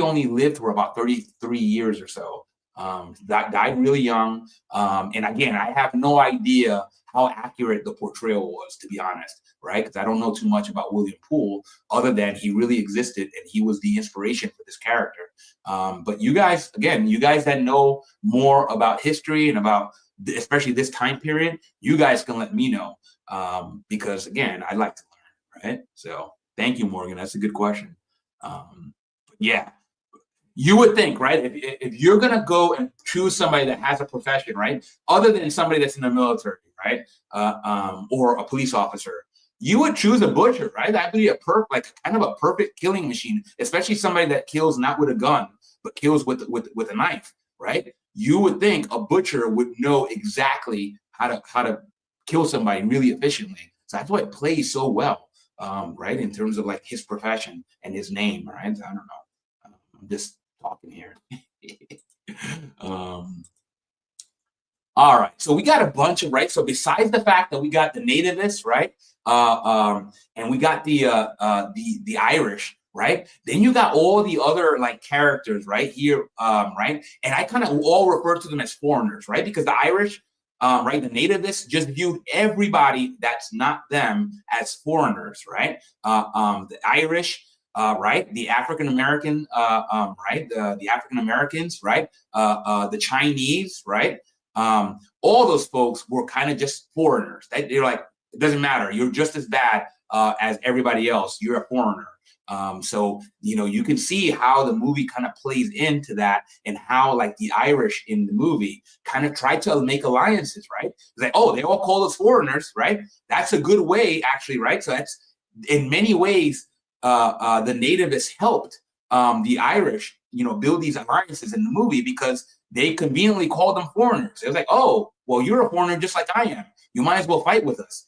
only lived for about 33 years or so. Died really young. And again, I have no idea how accurate the portrayal was, to be honest, right? Because I don't know too much about William Poole, other than he really existed and he was the inspiration for this character. But you guys, again, you guys that know more about history and about especially this time period, you guys can let me know, because again, I like to learn, right? So thank you, Morgan. That's a good question. Yeah, you would think, right? If you're gonna go and choose somebody that has a profession, right, other than somebody that's in the military, right, or a police officer, you would choose a butcher, right? That'd be like kind of a perfect killing machine, especially somebody that kills not with a gun but kills with a knife, right? You would think a butcher would know exactly how to kill somebody really efficiently. So that's why it plays so well, right? In terms of like his profession and his name, right? I don't know. I'm just talking here. All right, so we got a bunch of, right? So besides the fact that we got the nativists, right, and we got the Irish, right? Then you got all the other like characters right here, right? And I kind of all refer to them as foreigners, right? Because the Irish, right, the nativists just viewed everybody that's not them as foreigners, right? The Irish, right, the African American, right, the African Americans, right, the Chinese, right. All those folks were kind of just foreigners. They're like, it doesn't matter. You're just as bad as everybody else. You're a foreigner. So, you know, you can see how the movie kind of plays into that, and how like the Irish in the movie kind of try to make alliances, right? It's like, oh, they all call us foreigners, right? That's a good way, actually, right? So that's in many ways, the nativists helped the Irish, you know, build these alliances in the movie, because they conveniently called them foreigners. It was like, oh, well, you're a foreigner just like I am. You might as well fight with us.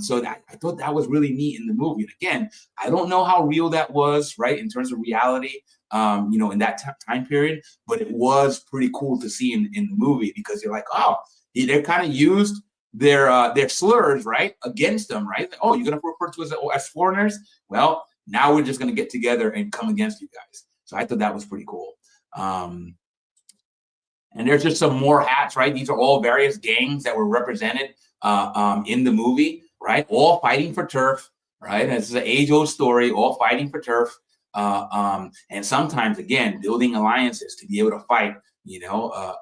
So I thought that was really neat in the movie. And again, I don't know how real that was, right, in terms of reality, you know, in that time period, but it was pretty cool to see in the movie, because you're like, oh, they're kind of used their slurs, right, against them, right? Oh, you're going to refer to us as foreigners? Well, now we're just going to get together and come against you guys. So I thought that was pretty cool. And there's just some more hats, right? These are all various gangs that were represented in the movie, right? All fighting for turf, right? And this is an age-old story, all fighting for turf. And sometimes, again, building alliances to be able to fight, you know,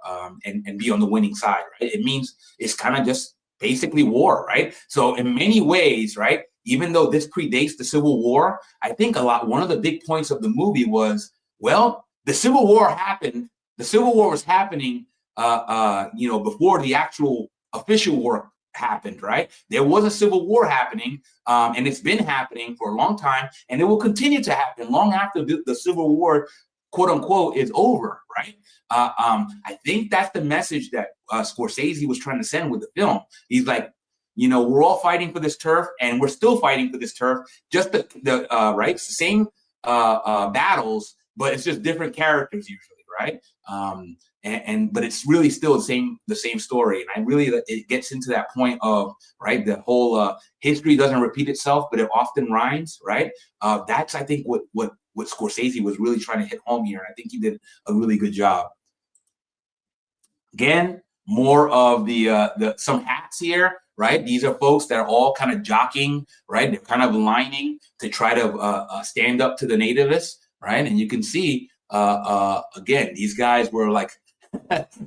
and be on the winning side, right? It means it's kind of just basically war, right? So in many ways, right, even though this predates the Civil War, I think one of the big points of the movie was, well, the Civil War happened. The Civil War was happening, you know, before the actual official war happened, right? There was a Civil War happening, and it's been happening for a long time, and it will continue to happen long after the Civil War, quote unquote, is over, right? I think that's the message that Scorsese was trying to send with the film. He's like, you know, we're all fighting for this turf, and we're still fighting for this turf, just the right, it's the same battles, but it's just different characters usually, right? But it's really still the same story. And it gets into that point of, right, the whole history doesn't repeat itself, but it often rhymes, right? That's, I think, what Scorsese was really trying to hit home here. And I think he did a really good job. Again, more of the some hats here, right? These are folks that are all kind of jockeying, right? They're kind of lining to try to stand up to the nativists, right? And you can see, again, these guys were like,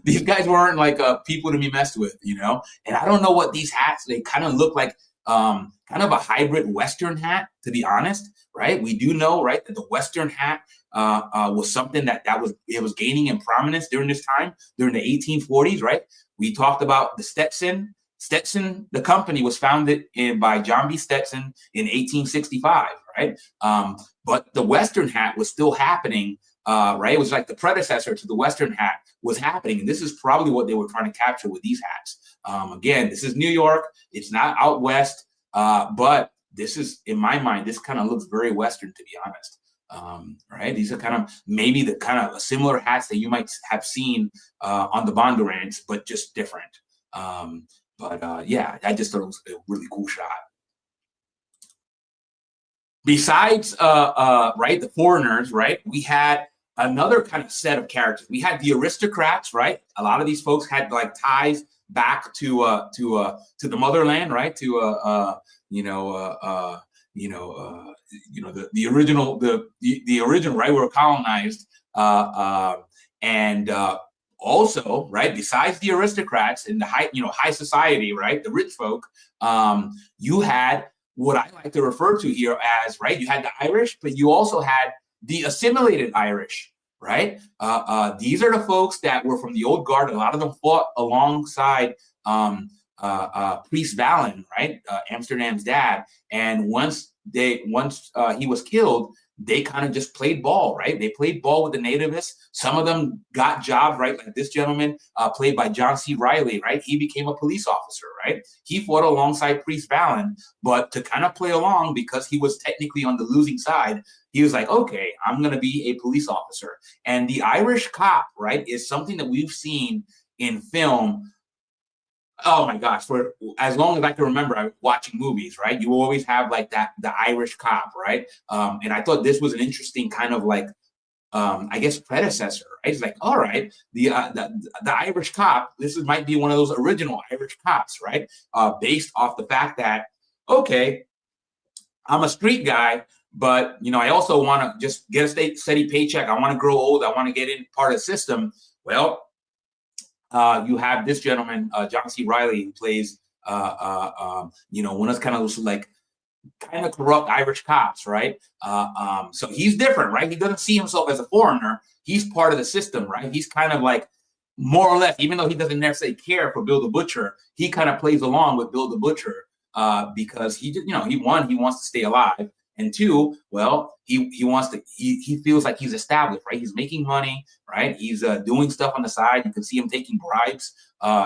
these guys weren't like people to be messed with, you know? And I don't know what these hats, they kind of look like kind of a hybrid Western hat, to be honest, right? We do know, right, that the Western hat was something that was gaining in prominence during this time, during the 1840s, right? We talked about the Stetson. Stetson, the company, was founded by John B. Stetson in 1865, right? But the Western hat was still happening, right? It was like the predecessor to the Western hat was happening. And this is probably what they were trying to capture with these hats. Again, this is New York. It's not out West, but this is, in my mind, this kind of looks very Western, to be honest. Right? These are kind of maybe the kind of similar hats that you might have seen on the Bondurants, but just different. Yeah, I just thought it was a really cool shot. besides right, the foreigners, right, we had another kind of set of characters. We had the aristocrats, right? A lot of these folks had like ties back to the motherland, right? To you know you know the original the original, right? We were colonized, and also, right, besides the aristocrats in the high society, right, the rich folk, you had what I like to refer to here as, right, you had the Irish, but you also had the assimilated Irish, right? These are the folks that were from the old guard. A lot of them fought alongside Priest Vallon, right, Amsterdam's dad. And once he was killed, they kind of just played ball, right? They played ball with the nativists. Some of them got jobs, right? Like this gentleman, played by John C. Reilly, right? He became a police officer, right? He fought alongside Priest Vallon, but to kind of play along, because he was technically on the losing side, he was like, okay, I'm going to be a police officer. And the Irish cop, right, is something that we've seen in film. Oh my gosh, for as long as I can remember, I was watching movies, right? You always have like that, the Irish cop, right? And I thought this was an interesting kind of like, I guess, predecessor, right? It's like, all right, the Irish cop, might be one of those original Irish cops, right? Based off the fact that, okay, I'm a street guy, but I also want to just get a steady paycheck. I want to grow old. I want to get in part of the system. Well, you have this gentleman, John C. Reilly, who plays, one of kind of those like kind of corrupt Irish cops, right? So he's different, right? He doesn't see himself as a foreigner. He's part of the system, right? He's kind of like, more or less, even though he doesn't necessarily care for Bill the Butcher, he kind of plays along with Bill the Butcher, because he wants to stay alive. And two, well, he feels like he's established, right? He's making money, right? He's doing stuff on the side. You can see him taking bribes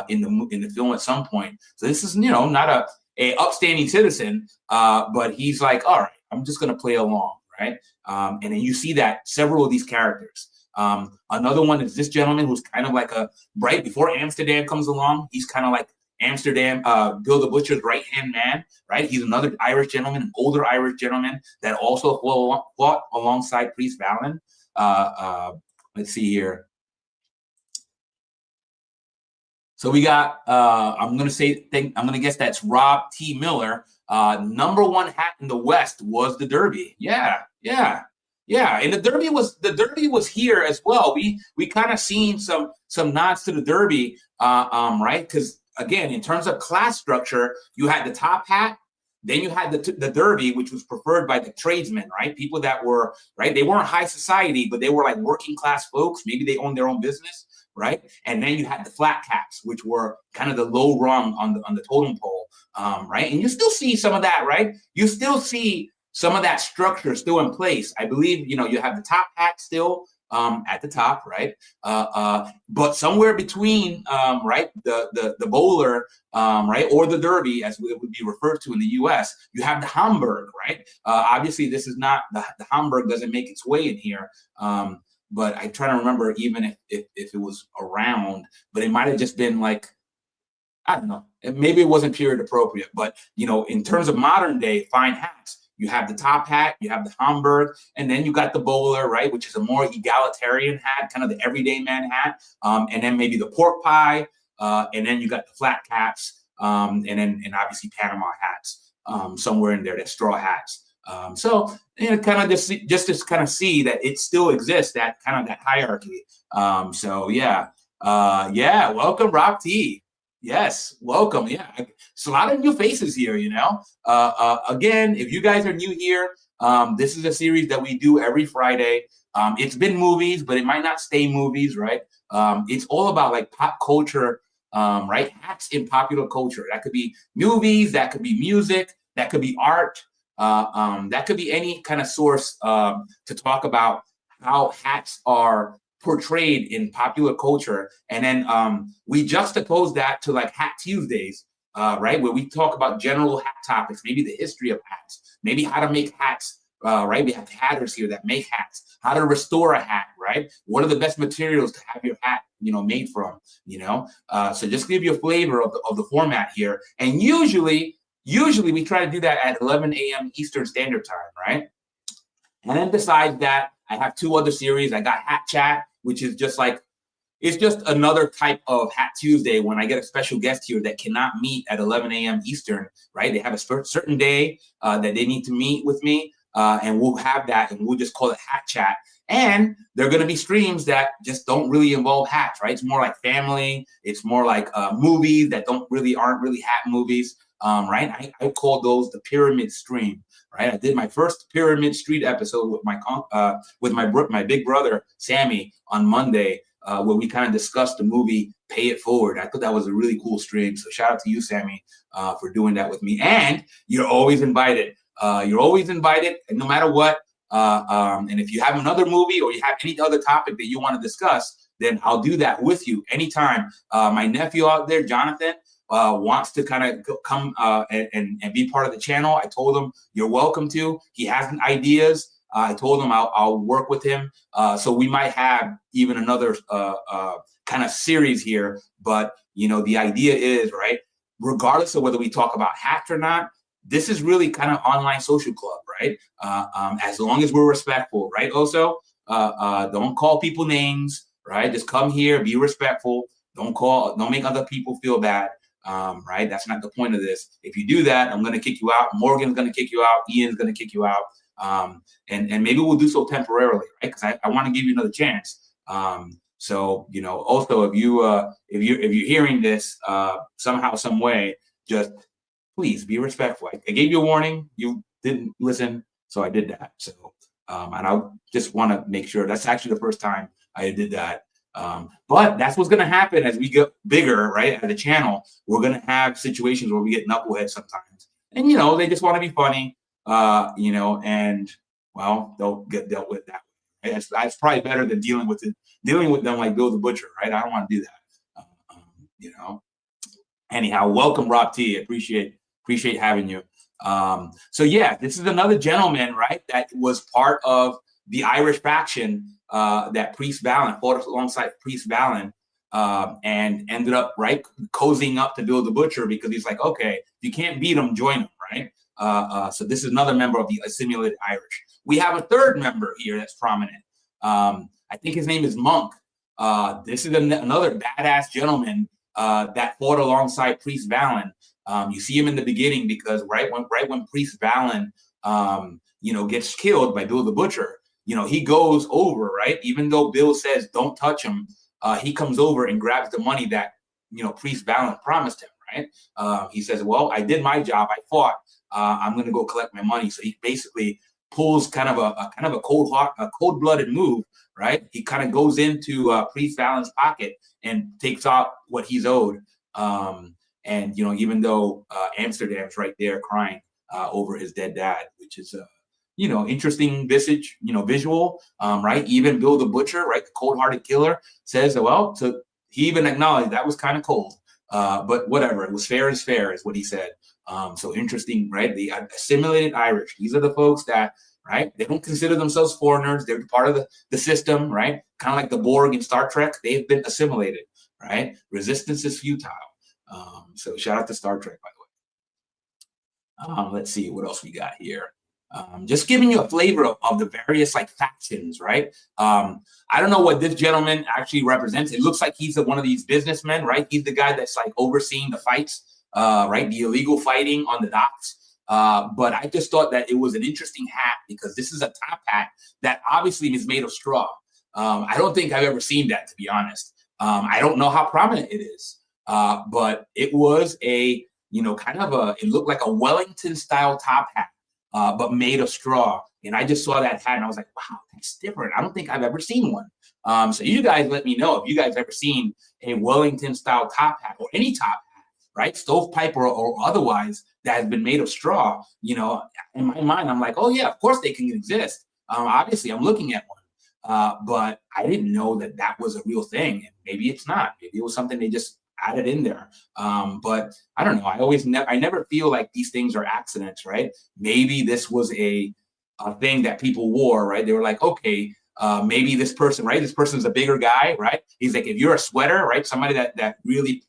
in the film at some point. So this is, not a upstanding citizen, but he's like, all right, I'm just going to play along, right? And then you see that several of these characters. Another one is this gentleman who's kind of like right before Amsterdam comes along. He's kind of like Amsterdam, Bill the Butcher's right-hand man, right? He's another Irish gentleman, an older Irish gentleman that also fought alongside Priest Vallon. Let's see here. So we got, I'm going to guess that's Rob T. Miller. Number one hat in the West was the Derby. Yeah. And the Derby was here as well. We kind of seen some nods to the Derby, right? Because again, in terms of class structure, you had the top hat, then you had the Derby, which was preferred by the tradesmen, right? People that were, right, they weren't high society, but they were like working class folks. Maybe they owned their own business, right? And then you had the flat caps, which were kind of the low rung on the totem pole, right? And you still see some of that, right? You still see some of that structure still in place. I believe, you have the top hat still at the top, right? But somewhere between, right, the bowler, right, or the Derby, as it would be referred to in the U.S., you have the Hamburg, right? Obviously, this is not, the Hamburg doesn't make its way in here. But I try to remember even if it was around, but it might have just been like, I don't know, maybe it wasn't period appropriate. But, in terms of modern day fine hats, you have the top hat, you have the Hamburg, and then you got the bowler, right, which is a more egalitarian hat, kind of the everyday man hat, and then maybe the pork pie, and then you got the flat caps, and obviously Panama hats, somewhere in there, that straw hats. So kind of just to kind of see that it still exists, that kind of that hierarchy. So yeah, welcome, Rob T. Yes, welcome. Yeah, it's a lot of new faces here. Again, if you guys are new here, this is a series that we do every Friday. It's been movies, but it might not stay movies, right? It's all about like pop culture, right? Hats in popular culture. That could be movies, that could be music, that could be art. That could be any kind of source to talk about how hats are portrayed in popular culture. And then we juxtapose that to like Hat Tuesdays, right, where we talk about general hat topics, maybe the history of hats, maybe how to make hats, right? We have hatters here that make hats, how to restore a hat, right? What are the best materials to have your hat, made from, so just to give you a flavor of the format here. And usually Usually we try to do that at 11 a.m. Eastern Standard Time, right? And then besides that, I have 2 other series. I got Hat Chat, which is just like, it's just another type of Hat Tuesday when I get a special guest here that cannot meet at 11 a.m. Eastern, right? They have a certain day that they need to meet with me, and we'll have that, and we'll just call it Hat Chat. And they're going to be streams that just don't really involve hats, right? It's more like family. It's more like movies that aren't really hat movies, right? I call those the pyramid stream, right? I did my first Pyramid Street episode with my big brother Sammy on Monday, where we kind of discussed the movie Pay It Forward. I thought that was a really cool stream. So shout out to you, Sammy, for doing that with me. And you're always invited. You're always invited, and no matter what. And if you have another movie or you have any other topic that you want to discuss, then I'll do that with you anytime. My nephew out there, Jonathan, wants to kind of come and be part of the channel. I told him you're welcome to. He has ideas. I told him I'll work with him. So we might have even another kind of series here. But, you know, the idea is, right, regardless of whether we talk about hats or not, this is really kind of online social club, right? As long as we're respectful, right? Also, don't call people names, right? Just come here, be respectful. Don't make other people feel bad, right? That's not the point of this. If you do that, I'm going to kick you out. Morgan's going to kick you out. Ian's going to kick you out. And maybe we'll do so temporarily, right? Because I want to give you another chance. So, you know, also if you're hearing this somehow, some way, just please be respectful. I gave you a warning. You didn't listen, so I did that. So, and I just want to make sure that's actually the first time I did that. But that's what's going to happen as we get bigger, right? At the channel, we're going to have situations where we get knuckleheads sometimes, and you know they just want to be funny, you know, and well, they'll get dealt with that way. Right? That's probably better than dealing with them like Bill the Butcher, right? I don't want to do that, you know. Anyhow, welcome, Rob T. Appreciate having you. So yeah, this is another gentleman, right, that was part of the Irish faction that Priest Vallon fought alongside Priest Vallon, and ended up, right, cozying up to Bill the Butcher because he's like, okay, if you can't beat him, join him, right? So this is another member of the Assimilated Irish. We have a third member here that's prominent. I think his name is Monk. This is another badass gentleman that fought alongside Priest Vallon. You see him in the beginning because right when Priest Vallon, you know, gets killed by Bill the Butcher, you know, he goes over, right? Even though Bill says don't touch him, he comes over and grabs the money that, you know, Priest Vallon promised him, right? He says, well, I did my job, I fought, I'm going to go collect my money. So he basically pulls kind of a cold-blooded move, right? He kind of goes into Priest Vallon's pocket and takes out what he's owed. And, you know, even though Amsterdam's right there crying over his dead dad, which is, you know, interesting visual, right? Even Bill the Butcher, right, the cold-hearted killer, says, well, so he even acknowledged that was kind of cold. But whatever, it was fair is what he said. So interesting, right? The assimilated Irish, these are the folks that, right, they don't consider themselves foreigners. They're part of the system, right? Kind of like the Borg in Star Trek. They've been assimilated, right? Resistance is futile. So shout out to Star Trek, by the way. Let's see what else we got here. Just giving you a flavor of the various like factions, right? I don't know what this gentleman actually represents. It looks like he's one of these businessmen, right? He's the guy that's like overseeing the fights, right? The illegal fighting on the docks. But I just thought that it was an interesting hat because this is a top hat that obviously is made of straw. I don't think I've ever seen that, to be honest. I don't know how prominent it is. But it was a, you know, kind of it looked like a Wellington style top hat, but made of straw. And I just saw that hat and I was like, wow, that's different. I don't think I've ever seen one. So you guys let me know if you guys ever seen a Wellington style top hat or any top hat, right? Stovepipe or otherwise that has been made of straw. You know, in my mind, I'm like, oh yeah, of course they can exist. Obviously I'm looking at one, but I didn't know that that was a real thing. And maybe it's not. Maybe it was something they just added in there. But I don't know. I never feel like these things are accidents, right? Maybe this was a thing that people wore, right? They were like, okay, maybe this person, right? This person's a bigger guy, right? He's like, if you're a sweater, right? Somebody that really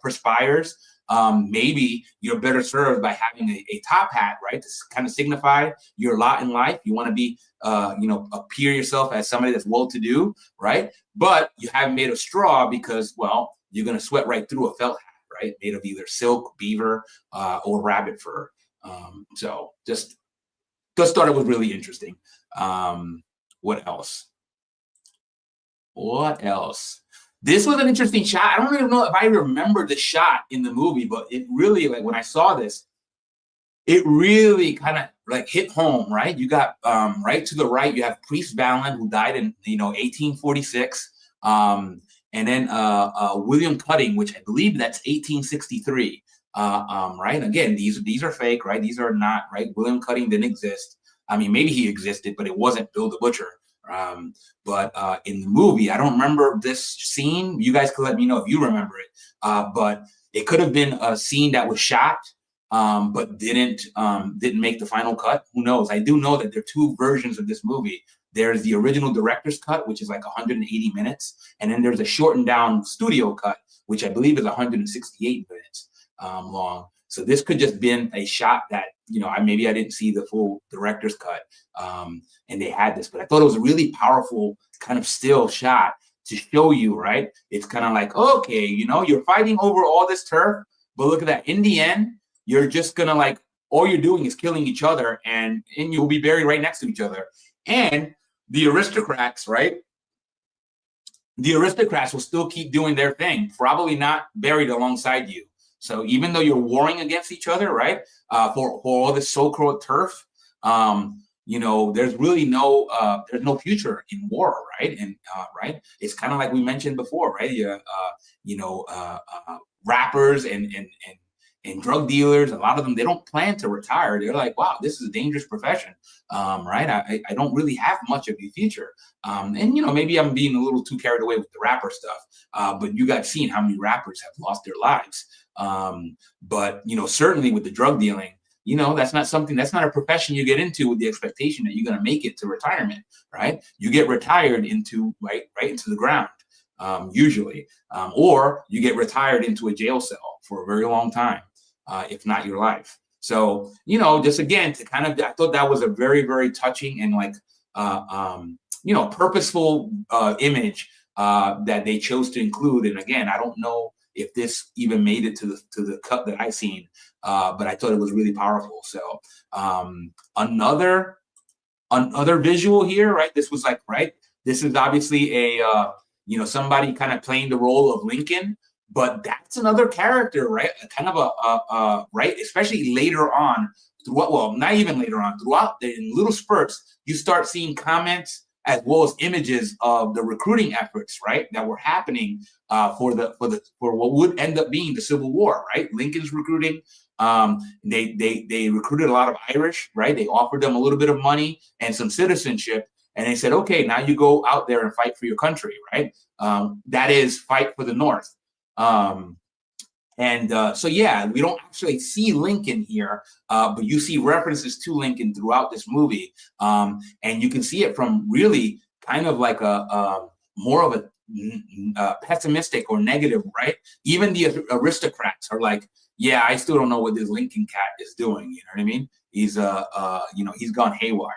perspires, maybe you're better served by having a top hat, right? To kind of signify your lot in life. You want to be, appear yourself as somebody that's well-to-do, right? But you haven't made of straw because, well, you're going to sweat right through a felt hat, right? Made of either silk, beaver, or rabbit fur. So just thought it was really interesting. What else? What else? This was an interesting shot. I don't even know if I remember the shot in the movie, but it really, like, when I saw this, it really kind of like hit home, right? You got right to the right, you have Priest Vallon, who died in 1846, and then William Cutting, which I believe that's 1863. Right? Again, these are fake, right? These are not, right? William Cutting didn't exist. I mean, maybe he existed, but it wasn't Bill the Butcher. But in the movie, I don't remember this scene. You guys could let me know if you remember it. But it could have been a scene that was shot, but didn't make the final cut. Who knows? I do know that there are two versions of this movie. There's the original director's cut, which is like 180 minutes, and then there's a shortened down studio cut, which I believe is 168 minutes long. So this could just been a shot that, maybe I didn't see the full director's cut, and they had this, but I thought it was a really powerful kind of still shot to show you, right? It's kind of like, okay, you're fighting over all this turf, but look at that. In the end, you're just gonna, like, all you're doing is killing each other, and you'll be buried right next to each other. And the aristocrats, right? The aristocrats will still keep doing their thing, probably not buried alongside you. So even though you're warring against each other, right, for all this so-called turf, there's really there's no future in war, right? And right, it's kind of like we mentioned before, right? Rappers and drug dealers, a lot of them, they don't plan to retire. They're like, wow, this is a dangerous profession, right? I don't really have much of a future. And, maybe I'm being a little too carried away with the rapper stuff, but you guys seen how many rappers have lost their lives. But, certainly with the drug dealing, that's not a profession you get into with the expectation that you're going to make it to retirement, right? You get retired into right into the ground, usually, or you get retired into a jail cell for a very long time, if not your life. So, just again, to kind of, I thought that was a very, very touching and purposeful image that they chose to include. And again, I don't know if this even made it to the cut that I seen, but I thought it was really powerful. So another visual here, right? This was like, right? This is obviously a somebody kind of playing the role of Lincoln, but that's another character, right? Kind of a right, especially later on. Not even later on. Throughout, in little spurts, you start seeing comments as well as images of the recruiting efforts, right, that were happening for what would end up being the Civil War, right? Lincoln's recruiting. They recruited a lot of Irish, right? They offered them a little bit of money and some citizenship, and they said, okay, now you go out there and fight for your country, right? That is, fight for the North. So yeah, we don't actually see Lincoln here, but you see references to Lincoln throughout this movie, and you can see it from really kind of like a more of a pessimistic or negative, right? Even the aristocrats are like, yeah, I still don't know what this Lincoln cat is doing. You know what I mean? He's he's gone haywire.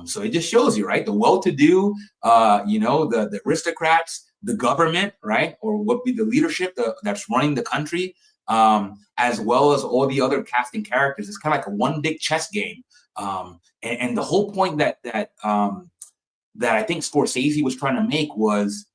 So it just shows you, right? The well-to-do, the aristocrats, the government, right, or what be the leadership that's running the country, as well as all the other casting characters. It's kind of like a one big chess game, and the whole point that I think Scorsese was trying to make was,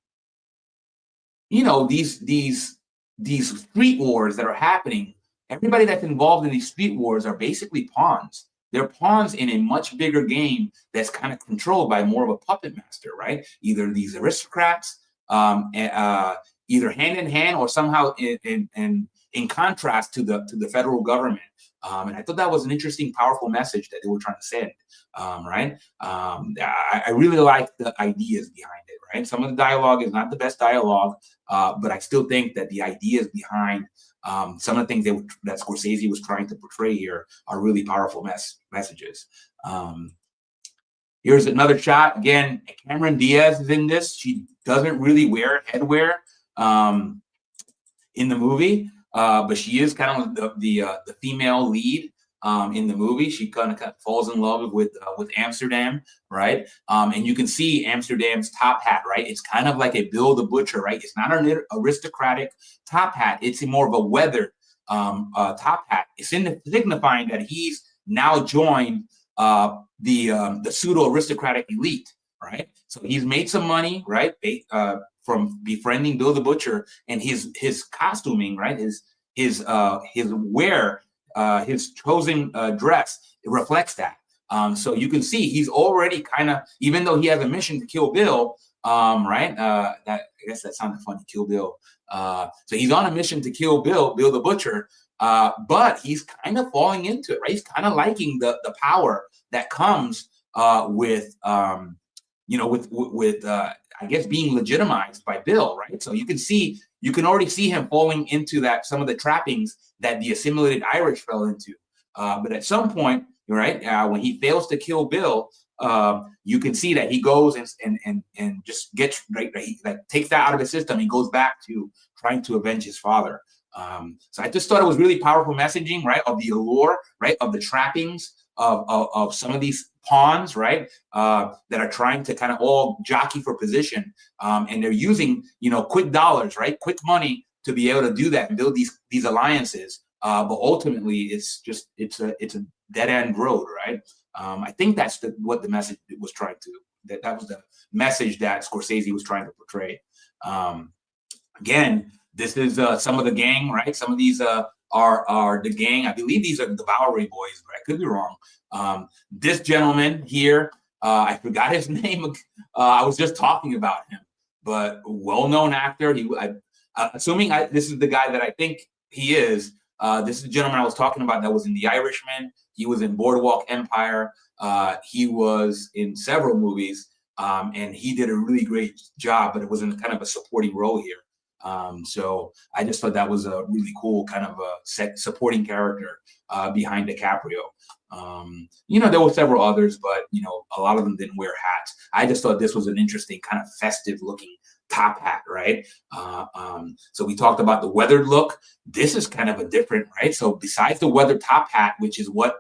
these street wars that are happening. Everybody that's involved in these street wars are basically pawns. They're pawns in a much bigger game that's kind of controlled by more of a puppet master, right? Either these aristocrats, either hand in hand or somehow in contrast to the federal government. And I thought that was an interesting, powerful message that they were trying to send, right? I really like the ideas behind it, right? Some of the dialogue is not the best dialogue, but I still think that the ideas behind some of the things that Scorsese was trying to portray here are really powerful messages. Here's another shot. Again, Cameron Diaz is in this. She doesn't really wear headwear in the movie. but she is kind of the female lead in the movie. She kind of falls in love with Amsterdam, right? And you can see Amsterdam's top hat, right? It's kind of like a Bill the Butcher, right? It's not an aristocratic top hat. It's more of a weathered top hat. It's signifying that he's now joined the pseudo aristocratic elite, right? So he's made some money, right? From befriending Bill the Butcher, and his costuming, right? His wear, his chosen dress, it reflects that. So you can see he's already kind of, even though he has a mission to kill Bill, right? I guess that sounded funny, kill Bill. So he's on a mission to kill Bill the Butcher, but he's kind of falling into it, right? He's kind of liking the power that comes with I guess being legitimized by Bill, right? So you can already see him falling into some of the trappings that the assimilated Irish fell into. But at some point, right, when he fails to kill Bill, you can see that he goes and just gets right, he takes that out of his system. He goes back to trying to avenge his father. So I just thought it was really powerful messaging, right, of the allure, right, of the trappings of some of these pawns, right, that are trying to kind of all jockey for position, and they're using quick dollars, right, quick money to be able to do that and build these alliances. But ultimately, it's a dead end road, right? I think that's what the message was trying to. That was the message that Scorsese was trying to portray. Again, this is some of the gang, right? Some of these are the gang. I believe these are the Bowery boys, but I could be wrong. This gentleman here, I forgot his name. I was just talking about him, but well-known actor. Assuming this is the guy that I think he is. This is the gentleman I was talking about that was in The Irishman. He was in Boardwalk Empire. He was in several movies, and he did a really great job, but it was in kind of a supporting role here. So I just thought that was a really cool kind of a supporting character behind DiCaprio. There were several others, but a lot of them didn't wear hats. I just thought this was an interesting kind of festive looking top hat, right? So we talked about the weathered look. This is kind of a different, right? So besides the weathered top hat, which is what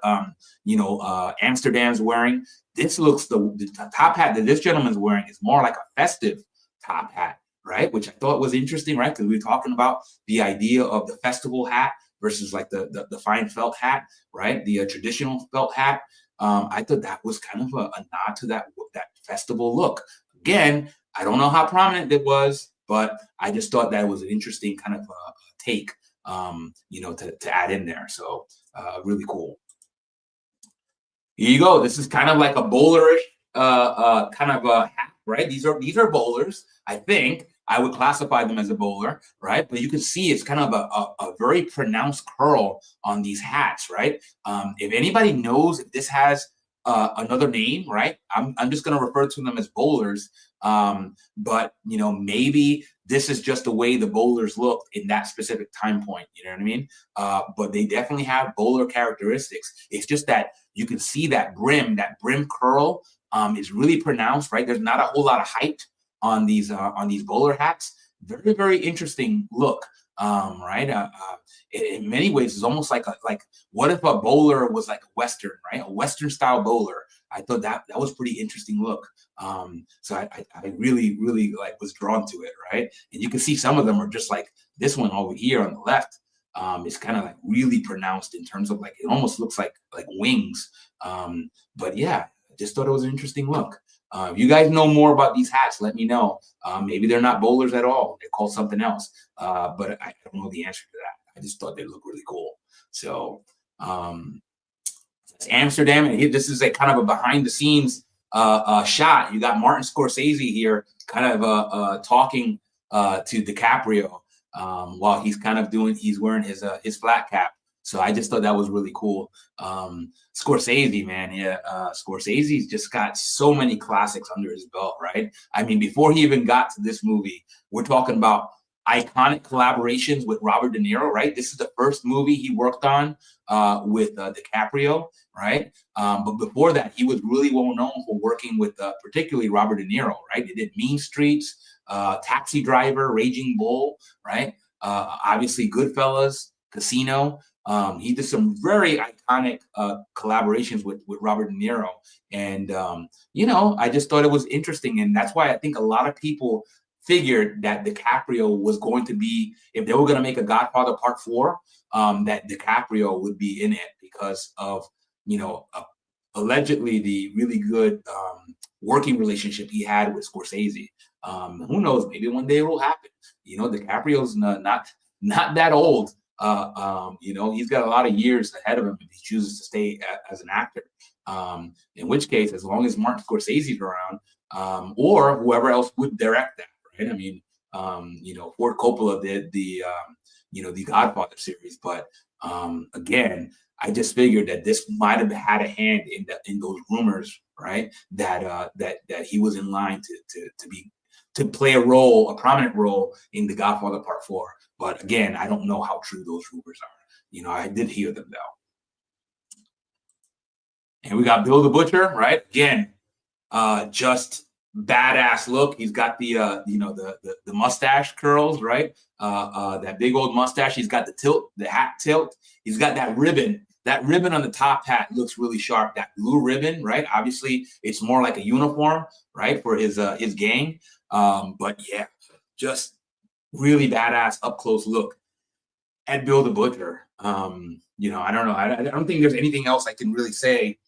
Amsterdam's wearing, this looks the top hat that this gentleman's wearing is more like a festive top hat, right? Which I thought was interesting, right? Because we were talking about the idea of the festival hat versus like the fine felt hat, right? The traditional felt hat. I thought that was kind of a nod to that festival look. Again, I don't know how prominent it was, but I just thought that was an interesting kind of take, to add in there. So really cool. Here you go. This is kind of like a bowlerish kind of a hat, right? These are bowlers. I think I would classify them as a bowler, right? But you can see it's kind of a very pronounced curl on these hats, right? If anybody knows if this has another name, right? I'm just going to refer to them as bowlers. But maybe this is just the way the bowlers look in that specific time point. You know what I mean? But they definitely have bowler characteristics. It's just that you can see that brim curl is really pronounced, right? There's not a whole lot of height on these bowler hats. Very, very interesting look. Right? In many ways, it's almost like what if a bowler was like a Western, right? A Western style bowler. I thought that was pretty interesting look. So I really, really was drawn to it, right? And you can see some of them are just like this one over here on the left. Is kind of like really pronounced in terms of like it almost looks like wings. But yeah, I just thought it was an interesting look. If you guys know more about these hats, let me know. Maybe they're not bowlers at all. They're called something else. But I don't know the answer to that. I just thought they looked really cool. So it's Amsterdam. And this is a kind of a behind the scenes shot. You got Martin Scorsese here kind of talking to DiCaprio while he's wearing his flat cap. So I just thought that was really cool. Scorsese, man, yeah, Scorsese's just got so many classics under his belt, right? I mean, before he even got to this movie, we're talking about iconic collaborations with Robert De Niro, right? This is the first movie he worked on with DiCaprio, right? But before that, he was really well known for working with particularly Robert De Niro, right? He did Mean Streets, Taxi Driver, Raging Bull, right? Obviously, Goodfellas, Casino. He did some very iconic collaborations with Robert De Niro, and I just thought it was interesting, and that's why I think a lot of people figured that DiCaprio was going to be, if they were going to make a Godfather Part 4, that DiCaprio would be in it because of, allegedly the really good working relationship he had with Scorsese. Who knows? Maybe one day it will happen. DiCaprio's not that old. He's got a lot of years ahead of him if he chooses to stay as an actor. In which case, as long as Martin Scorsese's around, or whoever else would direct that, right? I mean, Ford Coppola did the Godfather series, but again, I just figured that this might have had a hand in those rumors, right? That he was in line to play a prominent role in The Godfather Part 4. But again, I don't know how true those rumors are. I did hear them though. And we got Bill the Butcher, right? Again, just badass look. He's got the the mustache curls, right? That big old mustache. He's got the hat tilt. He's got that ribbon. That ribbon on the top hat looks really sharp. That blue ribbon, right? Obviously, it's more like a uniform, right, for his gang. But yeah, just really badass up close look at Bill the Butcher. I don't know. I don't think there's anything else I can really say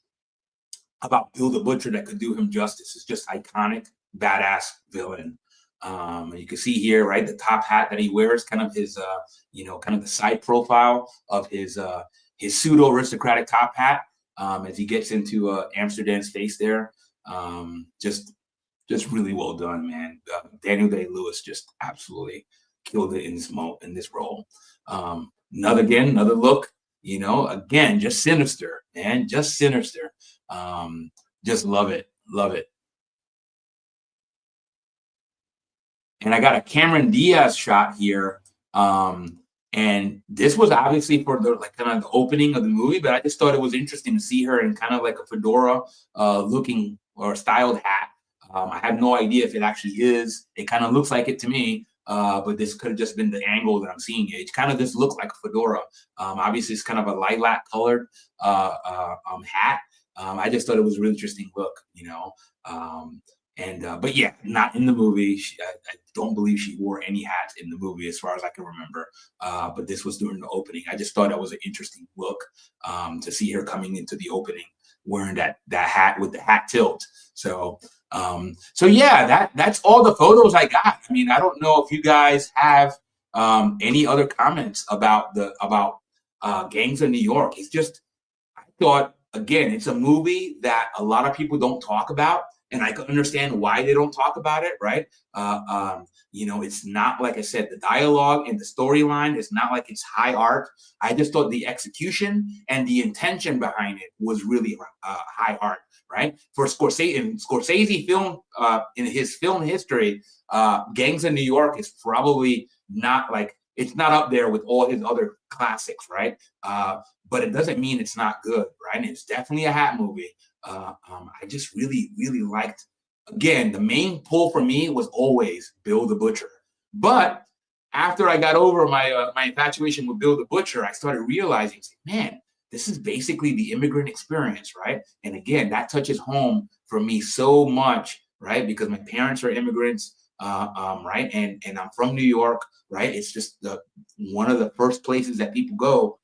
about Bill the Butcher that could do him justice. It's just iconic, badass villain. You can see here, right, the top hat that he wears, kind of his, kind of the side profile of his pseudo aristocratic top hat as he gets into Amsterdam's face there. Just really well done, man. Daniel Day-Lewis just absolutely killed it in this role. Another look, again, just sinister, man, just sinister. Just love it. And I got a Cameron Diaz shot here. And this was obviously for the kind of the opening of the movie, but I just thought it was interesting to see her in kind of like a fedora looking or styled hat. I have no idea if it actually is. It kind of looks like it to me, but this could have just been the angle that I'm seeing it. It kind of just looks like a fedora. Obviously, it's kind of a lilac colored hat. I just thought it was a really interesting look, but yeah, not in the movie. I don't believe she wore any hats in the movie as far as I can remember. But this was during the opening. I just thought that was an interesting look to see her coming into the opening wearing that hat with the hat tilt. So yeah, that's all the photos I got. I mean, I don't know if you guys have any other comments about Gangs of New York. It's just, I thought, again, it's a movie that a lot of people don't talk about, and I can understand why they don't talk about it, right? It's not, like I said, the dialogue and the storyline is not like it's high art. I just thought the execution and the intention behind it was really high art, right? For Scorsese film, in his film history, Gangs of New York is probably not like, it's not up there with all his other classics, right? But it doesn't mean it's not good, right? And it's definitely a hat movie. I just really, really liked, again, the main pull for me was always Bill the Butcher. But after I got over my infatuation with Bill the Butcher, I started realizing, man, this is basically the immigrant experience, right? And again, that touches home for me so much, right? Because my parents are immigrants, right? And I'm from New York, right? It's just one of the first places that people go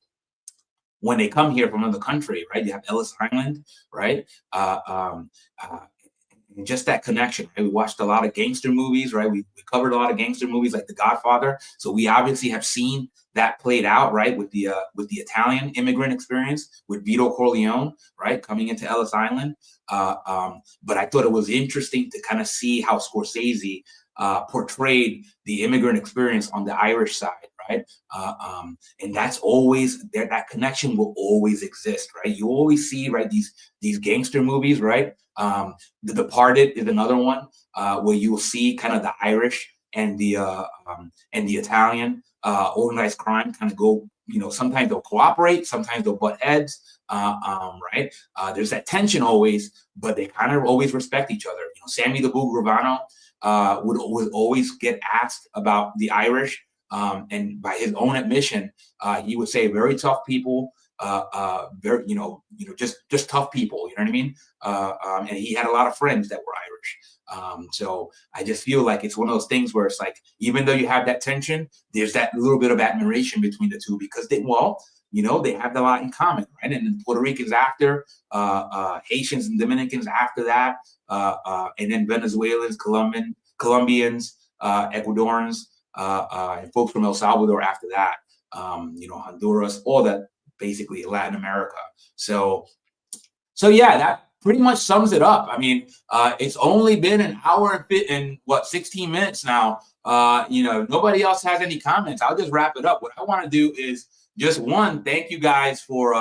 when they come here from another country, right? You have Ellis Island, right? And just that connection. Right? We watched a lot of gangster movies, right? We covered a lot of gangster movies like The Godfather. So we obviously have seen that played out, right? With the Italian immigrant experience with Vito Corleone, right? Coming into Ellis Island. But I thought it was interesting to kind of see how Scorsese portrayed the immigrant experience on the Irish side, right? And that's always there. That connection will always exist, right? You always see, right, these gangster movies, right? The Departed is another one where you will see kind of the Irish and the Italian organized crime kind of go. Sometimes they'll cooperate, sometimes they'll butt heads, right? There's that tension always, but they kind of always respect each other. Sammy the Bull Gravano would always get asked about the Irish And by his own admission, he would say very tough people, very, just tough people. You know what I mean? And he had a lot of friends that were Irish. So I just feel like it's one of those things where it's like, even though you have that tension, there's that little bit of admiration between the two because they have a lot in common, right? And then Puerto Ricans after, Haitians and Dominicans after that, and then Venezuelans, Colombians, Ecuadorians, and folks from El Salvador after that, Honduras, all that, basically Latin America. So yeah, that pretty much sums it up. I mean, it's only been an hour and 16 minutes now. Nobody else has any comments. I'll just wrap it up. What I want to do is just thank you guys for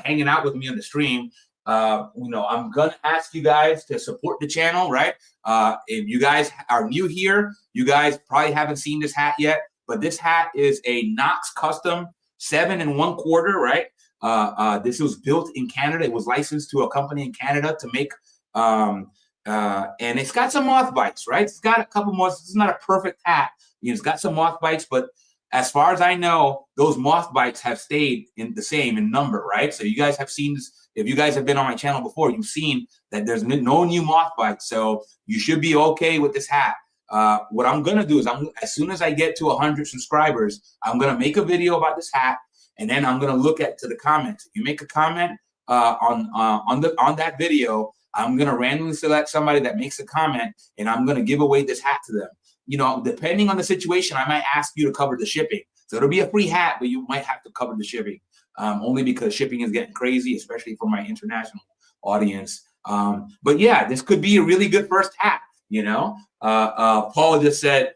hanging out with me on the stream. I'm gonna ask you guys to support the channel, right? If you guys are new here, you guys probably haven't seen this hat yet, but this hat is a Knox custom 7 1/4, right? This was built in Canada. It was licensed to a company in Canada to make, and it's got some moth bites, right? It's got a couple more. It's not a perfect hat. It's got some moth bites, but as far as I know, those moth bites have stayed in the same in number, right? So you guys have seen this. If you guys have been on my channel before, you've seen that there's no new moth bites. So you should be okay with this hat. What I'm going to do is as soon as I get to 100 subscribers, I'm going to make a video about this hat. And then I'm going to look to the comments. If you make a comment on that video, I'm going to randomly select somebody that makes a comment, and I'm going to give away this hat to them. Depending on the situation, I might ask you to cover the shipping. So it'll be a free hat, but you might have to cover the shipping, only because shipping is getting crazy, especially for my international audience. But yeah, this could be a really good first hat. Paul just said,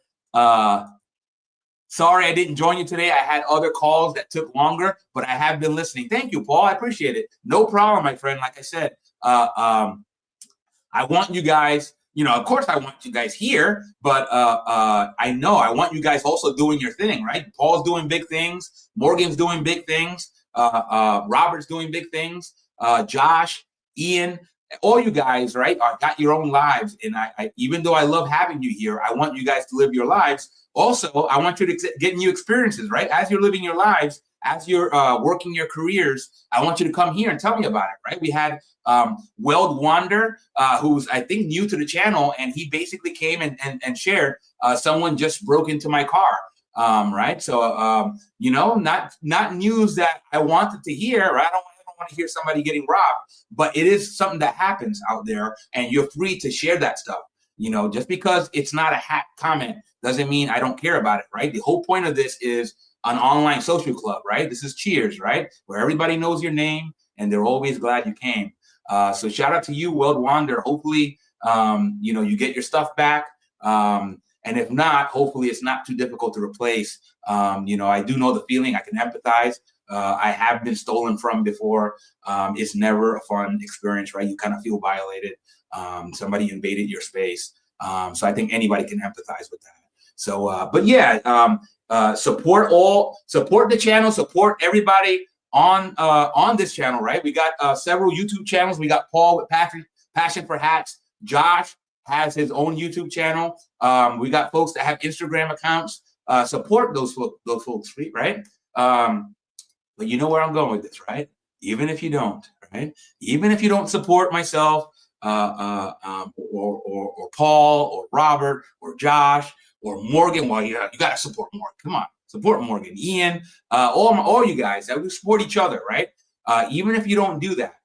sorry, I didn't join you today. I had other calls that took longer, but I have been listening. Thank you, Paul. I appreciate it. No problem, my friend. Like I said, I want you guys, of course I want you guys here, but I want you guys also doing your thing, right? Paul's doing big things. Morgan's doing big things. Robert's doing big things. Josh, Ian, all you guys, right, got your own lives. And I even though I love having you here, I want you guys to live your lives. Also, I want you to get new experiences, right? As you're living your lives, as you're working your careers, I want you to come here and tell me about it, right? We had Weld Wander, who's, I think, new to the channel, and he basically came and shared, someone just broke into my car, right? So, not news that I wanted to hear, right? I don't want to hear somebody getting robbed, but it is something that happens out there, and you're free to share that stuff. Just because it's not a hat comment doesn't mean I don't care about it, right? The whole point of this is an online social club, right? This is Cheers, right? Where everybody knows your name and they're always glad you came. So shout out to you, Weld Wander. Hopefully, you get your stuff back. And if not, hopefully it's not too difficult to replace. I do know the feeling. I can empathize. I have been stolen from before. It's never a fun experience, right? You kind of feel violated. Somebody invaded your space. So I think anybody can empathize with that. So, but yeah, support the channel, support everybody on this channel, right? We got several YouTube channels. We got Paul with Passion for Hats. Josh has his own YouTube channel. We got folks that have Instagram accounts. Support those folks, right? But you know where I'm going with this, right? Even if you don't, right? Even if you don't support myself, or Paul, or Robert, or Josh, or Morgan, well, you got to support Morgan. Come on, support Morgan, Ian, all you guys. We support each other, right? Even if you don't do that,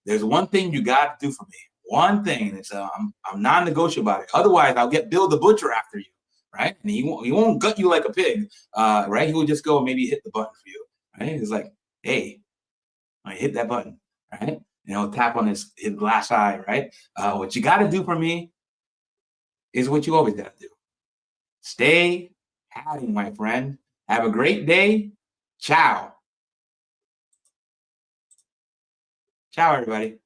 there's one thing you got to do for me. One thing, and it's I'm non-negotiable about it. Otherwise, I'll get Bill the Butcher after you, right? And he won't gut you like a pig, right? He will just go and maybe hit the button for you, right? It's like, hey, I hit that button, right? Tap on his glass eye, right? What you got to do for me is what you always got to do. Stay hatting, my friend. Have a great day. Ciao. Ciao, everybody.